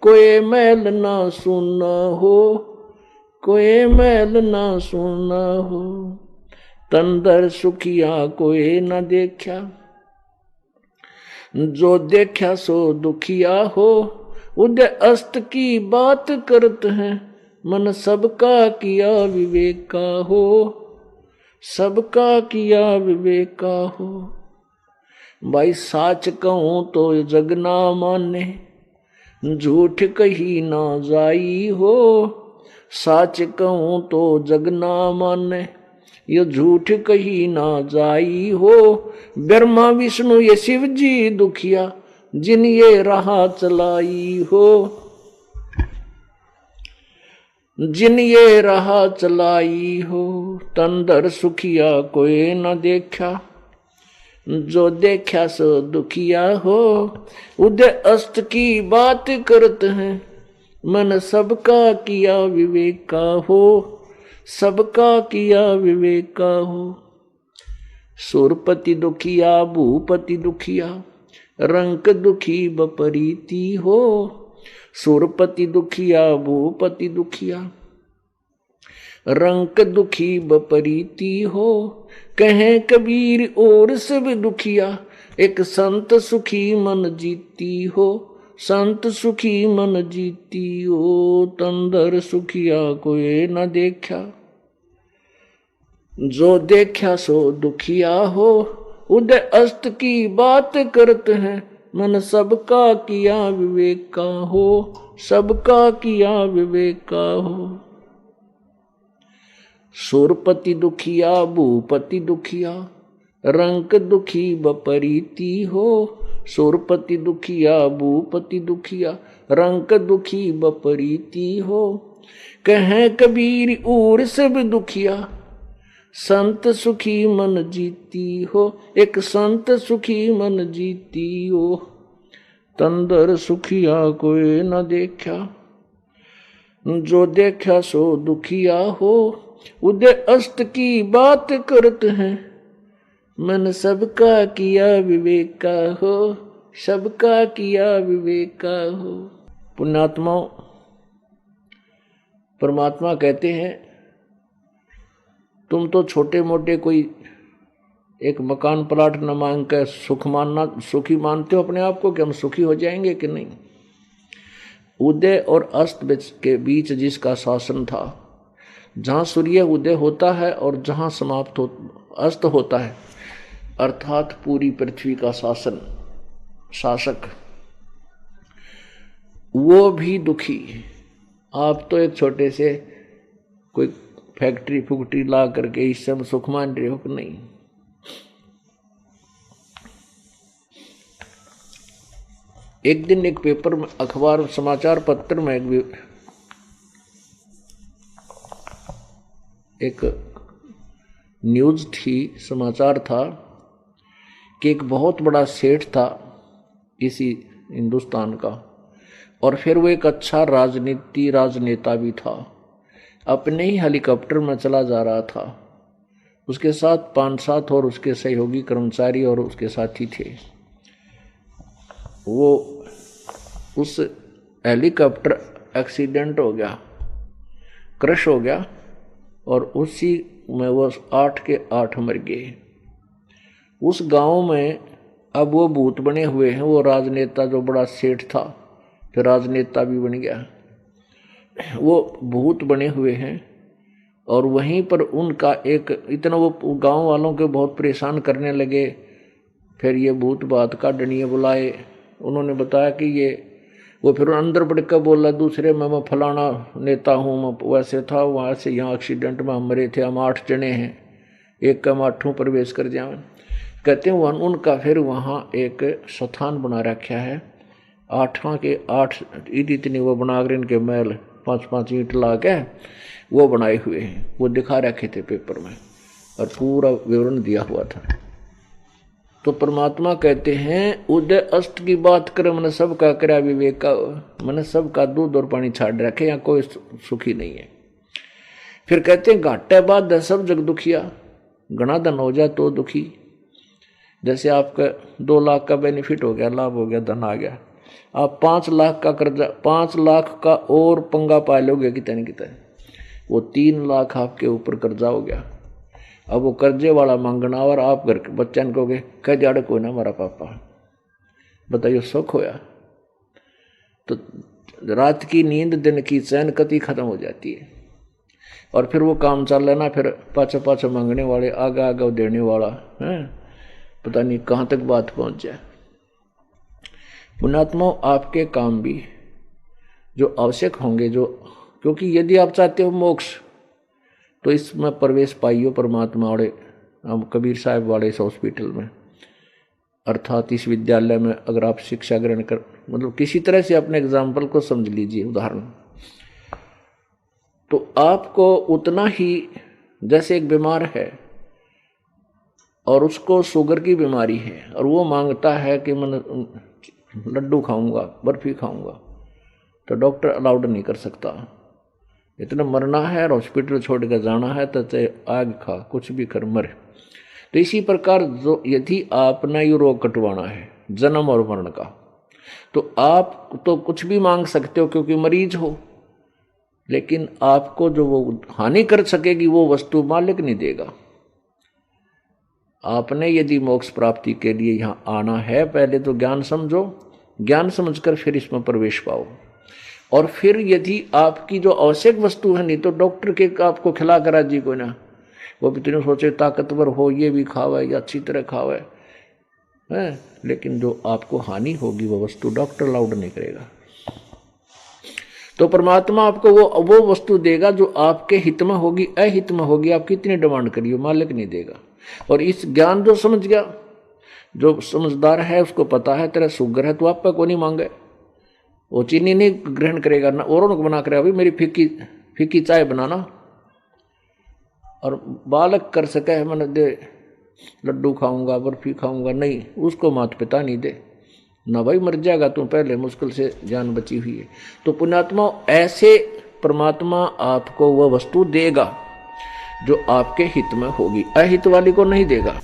Speaker 1: कोई मैल ना सुना हो, कोई मैल ना सुना हो। तंदर सुखिया कोई न देखा, जो देखा सो दुखिया हो। उदय अस्त की बात करते हैं, मन सबका किया विवेक का हो, सबका किया विवेक का हो। भाई साच कहूं तो जग ना माने, झूठ कही ना जाई हो। साच कहूं तो जग ना माने, ये झूठ कही ना जाई हो। ब्रह्मा विष्णु ये शिव जी दुखिया, जिन ये राह चलाई हो। जिन ये राह चलाई हो, तंदर सुखिया कोई न देखा। जो देखा सो दुखिया हो, उदय अस्त की बात करते हैं। मन सबका किया विवेक का हो, सबका किया विवेक का हो। सुरपति दुखिया भूपति दुखिया, रंक दुखी बपरीती हो। सुरपति दुखिया भूपति दुखिया, रंक दुखी बपरीती हो। कहें कबीर और सब दुखिया, एक संत सुखी मन जीती हो। संत सुखी मन जीती हो, तंदर सुखिया कोई न देखा। जो देखा सो दुखिया हो, उदय अस्त की बात करते हैं। मन सबका किया विवेक का हो, सबका किया विवेक का हो। सुरपति दुखिया भूपति दुखिया, रंक दुखी बपरीती हो। सुरपति दुखिया भूपति दुखिया, रंक दुखी बपरीती हो। कहें कबीर और सब दुखिया, संत सुखी मन जीती हो। एक संत सुखी मन जीती हो, तंदर सुखिया कोई न देखा। जो देखा सो दुखिया हो, उदय अस्त की बात करते हैं। मन सबका किया विवेक का हो, सबका किया विवेक का हो। पुण्यात्माओं, परमात्मा कहते हैं तुम तो छोटे मोटे कोई एक मकान प्लाट न मांग कर सुखी मानते हो अपने आप को कि हम सुखी हो जाएंगे कि नहीं। उदय और अस्त के बीच जिसका शासन था, जहाँ सूर्य उदय होता है और जहाँ अस्त होता है, अर्थात पूरी पृथ्वी का शासक, वो भी दुखी। आप तो एक छोटे से कोई फैक्ट्री ला करके इस समय सुख मान रहे हो कि नहीं। एक दिन एक पेपर में, अखबार समाचार पत्र में एक न्यूज थी, समाचार था कि एक बहुत बड़ा सेठ था इसी हिंदुस्तान का, और फिर वो एक अच्छा राजनेता भी था। अपने ही हेलीकॉप्टर में चला जा रहा था, उसके साथ 5-7 और उसके सहयोगी कर्मचारी और उसके साथी थे। वो उस हेलीकॉप्टर एक्सीडेंट हो गया, क्रश हो गया, और उसी में वो 8 के 8 मर गए। उस गांव में अब वो भूत बने हुए हैं। वो राजनेता जो बड़ा सेठ था, फिर राजनेता भी बन गया, वो भूत बने हुए हैं। और वहीं पर उनका एक इतना, वो गांव वालों के बहुत परेशान करने लगे। फिर ये भूत बात का डनिए बुलाए, उन्होंने बताया कि ये, वो फिर अंदर बढ़ कर बोला दूसरे में, मैं फलाना नेता हूँ, मैं वैसे था, वहाँ से यहाँ एक्सीडेंट में हम मरे थे, हम 8 जने हैं। एक का आठों प्रवेश कर जाए। कहते हैं उनका फिर वहाँ एक स्थान बना रखा है, 8 के 8 इतनी वो बनाकर इनके महल 5-5 ईंट ला के वो बनाए हुए हैं, वो दिखा रखे थे पेपर में और पूरा विवरण दिया हुआ था। तो परमात्मा कहते हैं उदय अस्त की बात कर मैंने सबका करा विवेक का, मैंने सबका दूध और पानी छाड़ रखे, यहाँ कोई सुखी नहीं है। फिर कहते हैं घाटे बाद सब जग दुखिया, घना धन हो जाए तो दुखी। जैसे आपका 2 लाख का बेनिफिट हो गया, लाभ हो गया, धन आ गया, आप 5 लाख का कर्जा, 5 लाख का और पंगा पा लोगे कितने कितने, वो 3 लाख आपके ऊपर कर्जा हो गया। अब वो कर्जे वाला मांगना और आप घर के बच्चन कहोगे कह जाड़े कोई ना हमारा पापा, बताइए सुख होया। तो रात की नींद दिन की चैन कति खत्म हो जाती है। और फिर वो काम चल लेना, फिर पाछा पाछा मांगने वाले, आगा आगा देने वाला है, पता नहीं कहाँ तक बात पहुंच जाए। पुण्यात्मा आपके काम भी जो आवश्यक होंगे, जो क्योंकि यदि आप चाहते हो मोक्ष तो इसमें प्रवेश पाइयो परमात्मा वाले कबीर साहब वाले इस हॉस्पिटल में, अर्थात इस विद्यालय में अगर आप शिक्षा ग्रहण कर, मतलब किसी तरह से अपने एग्जाम्पल को समझ लीजिए, उदाहरण, तो आपको उतना ही, जैसे एक बीमार है और उसको शुगर की बीमारी है और वो मांगता है कि मैं लड्डू खाऊंगा, बर्फी खाऊंगा, तो डॉक्टर अलाउड नहीं कर सकता। इतना मरना है और हॉस्पिटल छोड़ कर जाना है तो चाहे आग खा, कुछ भी कर मरे। तो इसी प्रकार जो यदि आपने ये रोग कटवाना है जन्म और मरण का, तो आप तो कुछ भी मांग सकते हो क्योंकि मरीज हो, लेकिन आपको जो वो हानि कर सकेगी वो वस्तु मालिक नहीं देगा। आपने यदि मोक्ष प्राप्ति के लिए यहाँ आना है, पहले तो ज्ञान समझो, ज्ञान समझकर फिर इसमें प्रवेश पाओ। और फिर यदि आपकी जो आवश्यक वस्तु है, नहीं तो डॉक्टर के आपको खिला कर राजी कोई ना, वो भी तुमने सोचे ताकतवर हो, ये भी खावे या अच्छी तरह खावे है, लेकिन जो आपको हानि होगी वो वस्तु डॉक्टर अलाउड नहीं करेगा। तो परमात्मा आपको वो वस्तु देगा जो आपके हित में होगी, अहित में होगी, आप कितनी डिमांड करिए मालिक नहीं देगा। और इस ज्ञान जो समझ गया, जो समझदार है उसको पता है तेरा शुगर है तो आप पे को नहीं मांगे, वो चीनी नहीं ग्रहण करेगा ना औरों को बना करेगा, अभी मेरी फीकी चाय बनाना। और बालक कर सके है मैंने दे लड्डू खाऊंगा, बर्फी खाऊंगा, नहीं, उसको माता पिता नहीं दे ना, भाई मर जाएगा तू, पहले मुश्किल से जान बची हुई है। तो पुण्यात्मा ऐसे परमात्मा आपको वह वस्तु देगा जो आपके हित में होगी, अहित वाली को नहीं देगा।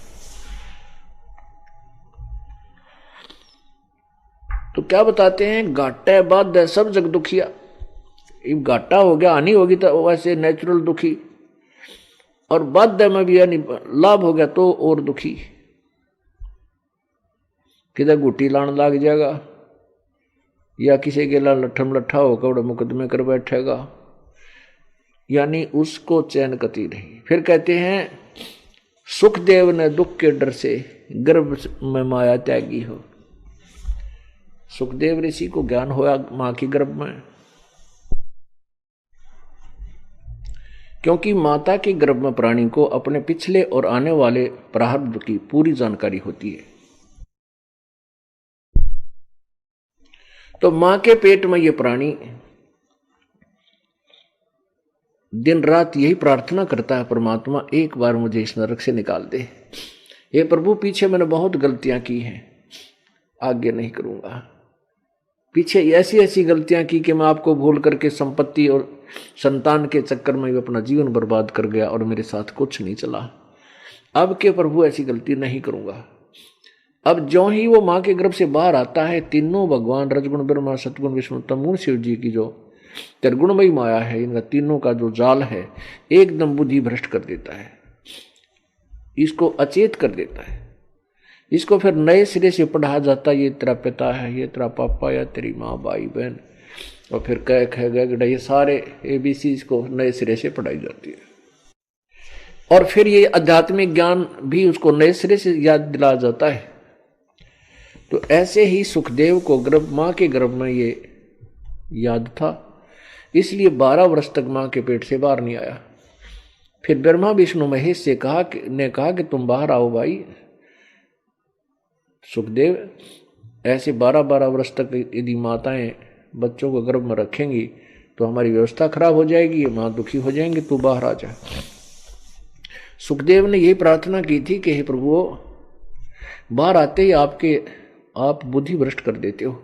Speaker 1: तो क्या बताते हैं, घाटा बाद सब जग दुखिया, घाटा हो गया, हानि होगी तो वैसे नेचुरल दुखी, और बाद में भी यानी लाभ हो गया तो और दुखी, किधर गुटी लाने लग जाएगा या किसी के ला लट्ठम लट्ठा होकर बड़े मुकदमे कर बैठेगा, यानी उसको चैन कती नहीं। फिर कहते हैं सुखदेव ने दुख के डर से गर्भ में माया त्यागी हो। सुखदेव ऋषि को ज्ञान होया मां के गर्भ में, क्योंकि माता के गर्भ में प्राणी को अपने पिछले और आने वाले प्रारब्ध की पूरी जानकारी होती है। तो मां के पेट में ये प्राणी दिन रात यही प्रार्थना करता है, परमात्मा एक बार मुझे इस नरक से निकाल दे। हे प्रभु, पीछे मैंने बहुत गलतियां की हैं, आगे नहीं करूंगा। पीछे ऐसी ऐसी गलतियां की कि मैं आपको भूल करके संपत्ति और संतान के चक्कर में अपना जीवन बर्बाद कर गया और मेरे साथ कुछ नहीं चला। अब के प्रभु ऐसी गलती नहीं करूंगा। अब जो ही वो मां के गर्भ से बाहर आता है, तीनों भगवान रजगुण ब्रह्मा सतगुण विष्णु तमगुण शिव जी की जो त्रिगुणमयी माया है, इनका तीनों का जो जाल है एकदम बुद्धि भ्रष्ट कर देता है, इसको अचेत कर देता है। इसको फिर नए सिरे से पढ़ाया जाता है, ये तेरा पिता है, ये तेरा पापा या तेरी माँ भाई बहन, और फिर कह गए ये सारे ABC को नए सिरे से पढ़ाई जाती है। और फिर ये आध्यात्मिक ज्ञान भी उसको नए सिरे से याद दिलाया जाता है। तो ऐसे ही सुखदेव को माँ के गर्भ में ये याद था, इसलिए 12 वर्ष तक माँ के पेट से बाहर नहीं आया। फिर ब्रह्मा विष्णु महेश से कहा कि तुम बाहर आओ भाई सुखदेव। ऐसे 12-12 वर्ष तक यदि माताएं बच्चों को गर्भ में रखेंगी तो हमारी व्यवस्था खराब हो जाएगी, ये मां दुखी हो जाएंगे, तू बाहर आ जा। सुखदेव ने यही प्रार्थना की थी कि हे प्रभु, बाहर आते ही आप बुद्धि भ्रष्ट कर देते हो।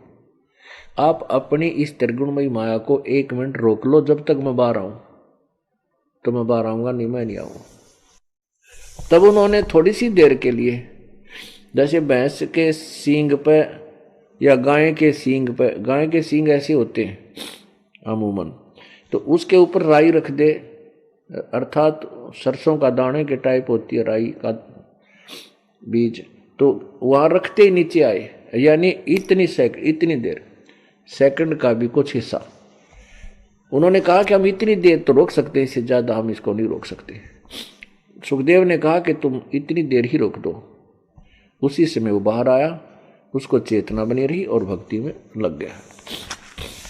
Speaker 1: आप अपनी इस त्रिगुणमयी माया को 1 मिनट रोक लो, जब तक मैं बाहर आऊं तो मैं बाहर आऊंगा, नहीं मैं नहीं आऊंगा। तब उन्होंने थोड़ी सी देर के लिए, जैसे भैंस के सींग पे या गाय के सींग ऐसे होते हैं अमूमन, तो उसके ऊपर राई रख दे, अर्थात सरसों का दाने के टाइप होती है राई का बीज, तो वहां रखते ही नीचे आए, यानी इतनी देर, सेकंड का भी कुछ हिस्सा। उन्होंने कहा कि हम इतनी देर तो रोक सकते हैं, इससे ज्यादा हम इसको नहीं रोक सकते। सुखदेव ने कहा कि तुम इतनी देर ही रोक दो। उसी समय वो बाहर आया, उसको चेतना बनी रही और भक्ति में लग गया।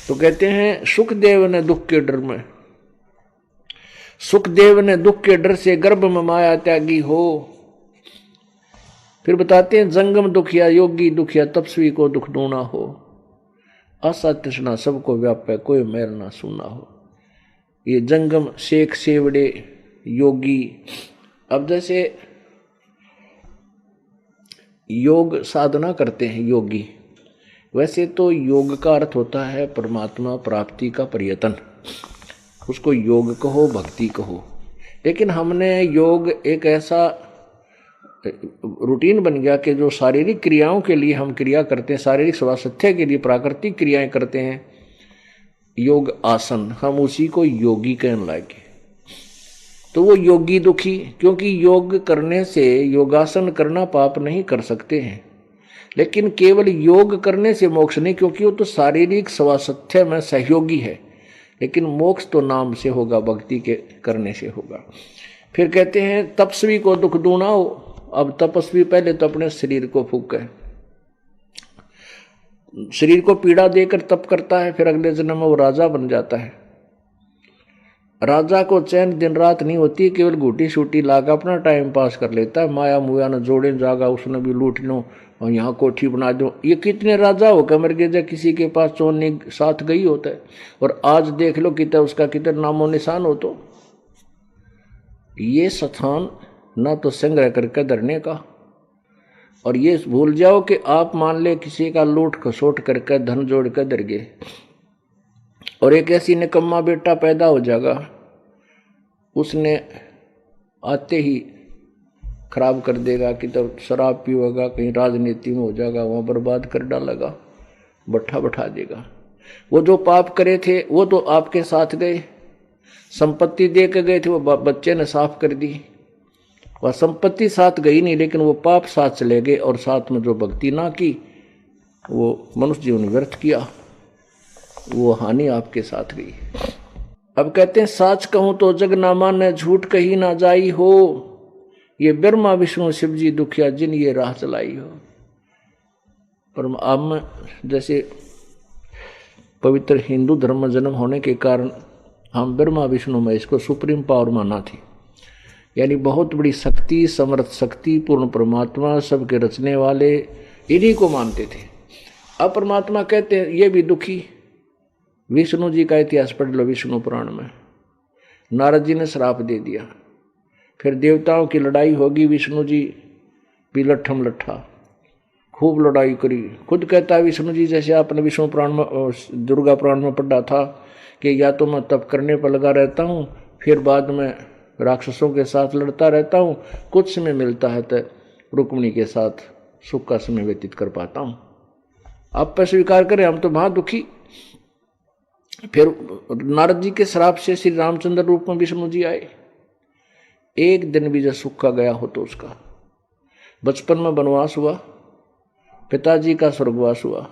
Speaker 1: तो कहते हैं सुखदेव ने दुख के डर से गर्भ में माया त्यागी हो। फिर बताते हैं जंगम दुखिया योगी दुखिया तपस्वी को दुख दूना हो। आशा तृष्णा सबको व्यापे कोई मैल ना सुना हो। ये जंगम शेख सेवड़े योगी, अब जैसे योग साधना करते हैं योगी, वैसे तो योग का अर्थ होता है परमात्मा प्राप्ति का प्रयत्न, उसको योग कहो भक्ति कहो। लेकिन हमने योग एक ऐसा रूटीन बन गया कि जो शारीरिक क्रियाओं के लिए हम क्रिया करते हैं, शारीरिक स्वास्थ्य के लिए प्राकृतिक क्रियाएं करते हैं, योग आसन, हम उसी को योगी कहने लगे। तो वो योगी दुखी, क्योंकि योग करने से, योगासन करना पाप नहीं कर सकते हैं, लेकिन केवल योग करने से मोक्ष नहीं, क्योंकि वो तो शारीरिक स्वास्थ्य में सहयोगी है, लेकिन मोक्ष तो नाम से होगा, भक्ति के करने से होगा। फिर कहते हैं तपस्वी को दुख दूना हो। अब तपस्वी पहले तो अपने शरीर को फूके, शरीर को पीड़ा देकर तप करता है, फिर अगले जन्म में वो राजा बन जाता है। राजा को चैन दिन रात नहीं होती, केवल घूटी शूटी लाकर अपना टाइम पास कर लेता है। माया मुया न जोड़े जागा, उसने भी लूट लो और यहाँ कोठी बना दो। ये कितने राजा हो कमर के जब किसी के पास चोरने साथ गई होता है, और आज देख लो कितना उसका कितना नामो निशान हो। तो ये स्थान ना तो संग्रह करके धरने का, और ये भूल जाओ कि आप मान ले किसी का लूट खसोट करके धन जोड़ कर धर गए, और एक ऐसी निकम्मा बेटा पैदा हो जाएगा, उसने आते ही खराब कर देगा कि तब शराब पीएगा, कहीं राजनीति में हो जाएगा, वहां बर्बाद कर डालेगा, बैठा देगा। वो जो पाप करे थे वो तो आपके साथ गए, संपत्ति दे के गए थे, वो बच्चे ने साफ कर दी। वह संपत्ति साथ गई नहीं, लेकिन वो पाप साथ चले गए, और साथ में जो भक्ति ना की वो मनुष्य जीवन व्यर्थ किया, वो हानि आपके साथ गई। अब कहते हैं साच कहूं तो जग ना माने, झूठ कही ना जाई हो। ये ब्रह्मा विष्णु शिव जी दुखिया जिन ये राह चलाई हो। पर अब जैसे पवित्र हिंदू धर्म में जन्म होने के कारण हम ब्रह्मा विष्णु में इसको सुप्रीम पावर माना थी, यानी बहुत बड़ी शक्ति, समर्थ शक्ति, पूर्ण परमात्मा, सबके रचने वाले, इन्हीं को मानते थे। अब परमात्मा कहते हैं ये भी दुखी। विष्णु जी का इतिहास पढ़ लो विष्णु पुराण में। नारद जी ने श्राप दे दिया, फिर देवताओं की लड़ाई होगी, विष्णु जी भी लट्ठम लट्ठा खूब लड़ाई करी। खुद कहता है विष्णु जी, जैसे आपने विष्णु पुराण में, दुर्गा पुराण में पढ़ा था कि या तो मैं तप करने पर लगा रहता हूँ, फिर बाद में राक्षसों के साथ लड़ता रहता हूँ, कुछ समय मिलता है तो रुक्मिणी के साथ सुख का समय व्यतीत कर पाता हूँ। आप पर स्वीकार करें, हम तो बहुत दुखी। फिर नारद जी के श्राप से श्री रामचंद्र रूप में विष्णु जी आए। एक दिन भी जब सुख का गया हो तो उसका बचपन में वनवास हुआ, पिताजी का स्वर्गवास हुआ,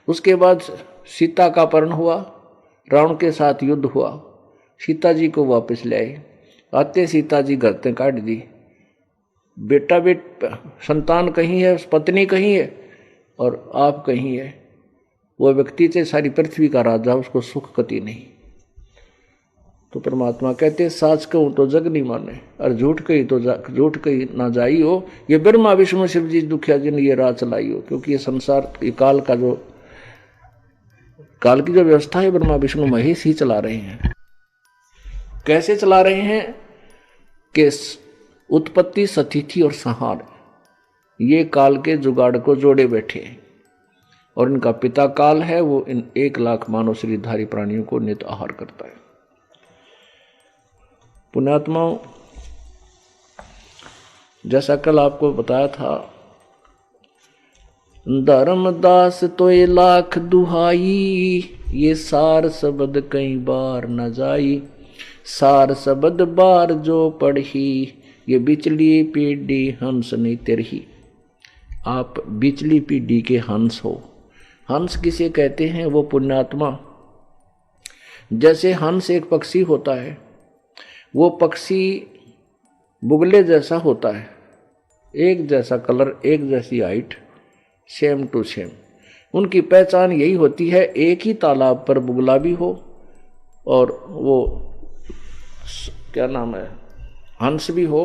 Speaker 1: उसके बाद सीता का अपहरण हुआ, रावण के साथ युद्ध हुआ, सीता जी को वापस ले आए, आते सीता जी गर्तें काट दी। बेटा संतान कहीं है, पत्नी कहीं है, और आप कहीं है। वो व्यक्ति से सारी पृथ्वी का राजा, उसको सुख कति नहीं। तो परमात्मा कहते साच कहूं तो जग नहीं माने और झूठ कही तो झूठ कही ना जाई हो। ये ब्रह्मा विष्णु शिव जी दुखिया जिन ये राह चलाई हो, क्योंकि ये संसार ये काल की जो व्यवस्था है ब्रह्मा विष्णु महेश ही चला रहे हैं। कैसे चला रहे हैं कि उत्पत्ति सतिथि और संहार ये काल के जुगाड़ को जोड़े बैठे हैं और इनका पिता काल है, वो इन 1 लाख मानव शरीरधारी प्राणियों को नित आहार करता है। पुण्यात्माओं, जैसा कल आपको बताया था, धर्मदास तो 1 लाख दुहाई, ये सार शब्द कई बार न जाई, सार शब्द बार जो पढ़ी, ये बिचली पीढ़ी हंस नहीं तेरही। आप बिचली पीढ़ी के हंस हो। हंस किसे कहते हैं? वो पुण्यात्मा, जैसे हंस एक पक्षी होता है, वो पक्षी बुगले जैसा होता है, एक जैसा कलर, एक जैसी हाइट, सेम टू सेम। उनकी पहचान यही होती है, एक ही तालाब पर बुगला भी हो और वो क्या नाम है हंस भी हो,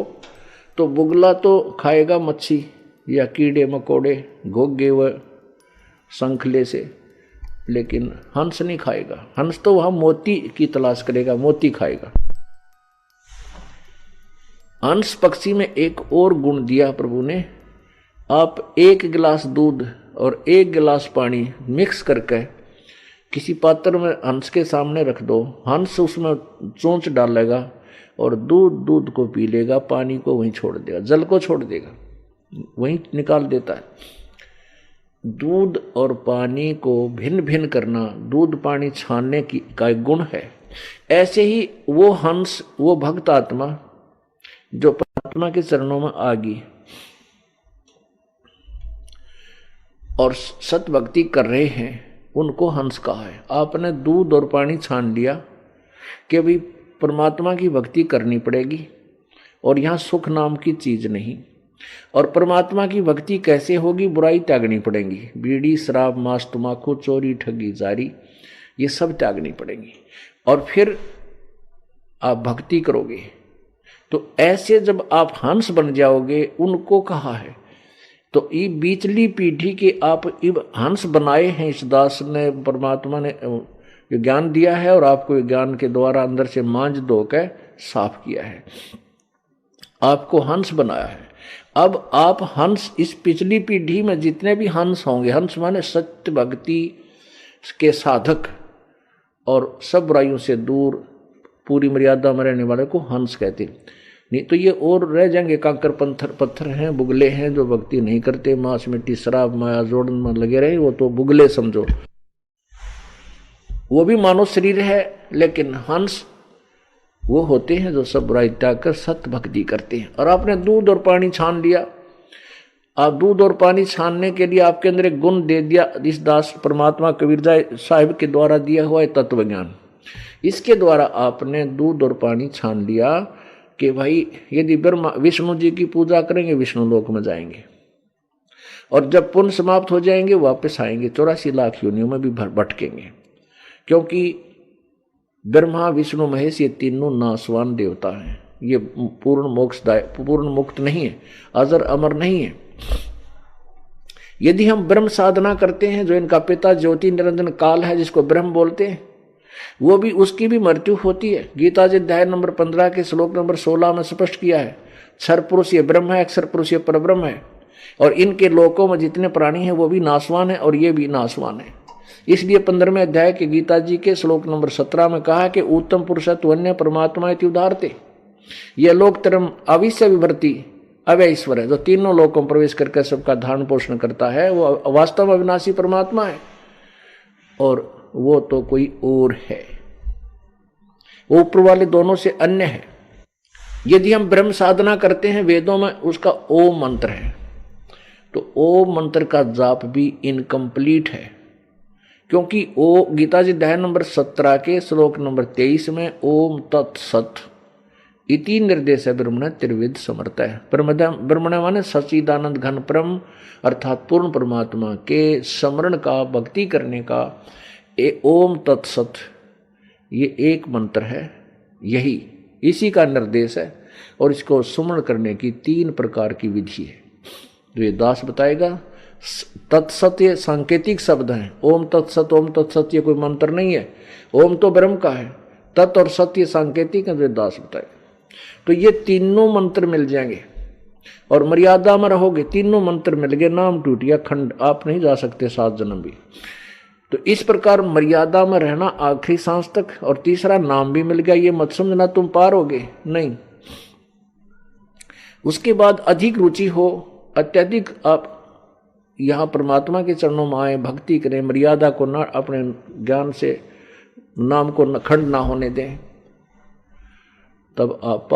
Speaker 1: तो बुगला तो खाएगा मच्छी या कीड़े मकोड़े, घोगे व शंखले से, लेकिन हंस नहीं खाएगा। हंस तो वहां मोती की तलाश करेगा, मोती खाएगा। हंस पक्षी में एक और गुण दिया प्रभु ने। आप 1 गिलास दूध और 1 गिलास पानी मिक्स करके किसी पात्र में हंस के सामने रख दो, हंस उसमें चोंच डालेगा और दूध को पी लेगा, पानी को वहीं छोड़ देगा, जल को छोड़ देगा, वहीं निकाल देता है। दूध और पानी को भिन्न भिन्न करना दूध पानी छानने का एक गुण है। ऐसे ही वो हंस, वो भक्त आत्मा जो परमात्मा के चरणों में आ गई और सत भक्ति कर रहे हैं, उनको हंस कहा है। आपने दूध और पानी छान लिया कि भाई परमात्मा की भक्ति करनी पड़ेगी और यहाँ सुख नाम की चीज नहीं। और परमात्मा की भक्ति कैसे होगी? बुराई त्यागनी पड़ेगी, बीड़ी शराब मांस तम्बाकू चोरी ठगी जारी ये सब त्यागनी पड़ेगी और फिर आप भक्ति करोगे। तो ऐसे जब आप हंस बन जाओगे, उनको कहा है। तो ये बीचली पीढ़ी के आप इब हंस बनाए हैं। इस दास ने, परमात्मा ने ज्ञान दिया है और आपको ज्ञान के द्वारा अंदर से मांझ धो के साफ किया है, आपको हंस बनाया है। अब आप हंस, इस पिछली पीढ़ी में जितने भी हंस होंगे, हंस माने सत्य भक्ति के साधक और सब बुराइयों से दूर पूरी मर्यादा में रहने वाले को हंस कहते। नहीं तो ये और रह जाएंगे कांकर पत्थर हैं, बुगले हैं जो भक्ति नहीं करते, मांस मिट्टी शराब माया जोड़न में लगे रहे, वो तो बुगले समझो। वो भी मानव शरीर है, लेकिन हंस वो होते हैं जो सब बुराई त्याग कर सत्य भक्ति करते हैं। और आपने दूध और पानी छान लिया। आप दूध और पानी छानने के लिए आपके अंदर एक गुण दे दिया, इस दास परमात्मा कबीरदास साहिब के द्वारा दिया हुआ है तत्व ज्ञान। इसके द्वारा आपने दूध और पानी छान लिया कि भाई यदि ब्रह्मा विष्णु जी की पूजा करेंगे विष्णु लोक में जाएंगे, और जब पुण्य समाप्त हो जाएंगे वापस आएंगे, 84 लाख योनियों में भी भटकेंगे, क्योंकि ब्रह्मा विष्णु महेश ये तीनों नासवान देवता हैं। ये पूर्ण मुक्त नहीं है, अजर अमर नहीं है। यदि हम ब्रह्म साधना करते हैं, जो इनका पिता ज्योति निरंजन काल है जिसको ब्रह्म बोलते हैं, वो भी, उसकी भी मृत्यु होती है। गीता जी अध्याय नंबर 15 के श्लोक नंबर 16 में स्पष्ट किया है, क्षर पुरुष ये ब्रह्म है, अक्षर पुरुष ये परब्रह्म है, और इनके लोकों में जितने प्राणी हैं वो भी नासवान है और ये भी नासवान है। इसलिए 15वें अध्याय के गीता जी के श्लोक नंबर 17 में कहा कि उत्तम पुरुषत्व अन्य परमात्मा इति उदाहरते। यह लोक तरम अविश्य विभर्ति अव्यय ईश्वर है, जो तीनों लोकों में प्रवेश करके सबका धारण पोषण करता है, वो वास्तव में अविनाशी परमात्मा है और वो तो कोई और है, वो ऊपर वाले दोनों से अन्य है। यदि हम ब्रह्म साधना करते हैं, वेदों में उसका ओम मंत्र है, तो ओम मंत्र का जाप भी इनकम्प्लीट है, क्योंकि ओ गीता जी अध्याय नंबर 17 के श्लोक नंबर 23 में ओम तत्सत इति निर्देश है ब्रह्मण त्रिविध समर्थ है। ब्रह्मण माने सच्चिदानंद घन परम अर्थात पूर्ण परमात्मा के स्मरण का, भक्ति करने का ओम तत्सत ये एक मंत्र है यही इसी का निर्देश है। और इसको सुमरण करने की 3 प्रकार की विधि है जो ये दास बताएगा। तत्सत्य सांकेतिक शब्द हैं। ओम तत्सत ये कोई मंत्र नहीं है। ओम तो ब्रह्म का है, तत् और सत्य सांकेतिक है जो दास बताएगा। तो ये तीनों मंत्र मिल जाएंगे और मर्यादा में रहोगे। तीनों मंत्र मिल गए, नाम टूट गया, खंड, आप नहीं जा सकते 7 जन्म भी। तो इस प्रकार मर्यादा में रहना आखिरी सांस तक। और तीसरा नाम भी मिल गया, ये मत समझना तुम पार होगे, नहीं। उसके बाद अधिक रुचि हो, अत्यधिक आप यहां परमात्मा के चरणों में आए, भक्ति करें, मर्यादा को न अपने ज्ञान से नाम को खंड ना होने दें, तब आप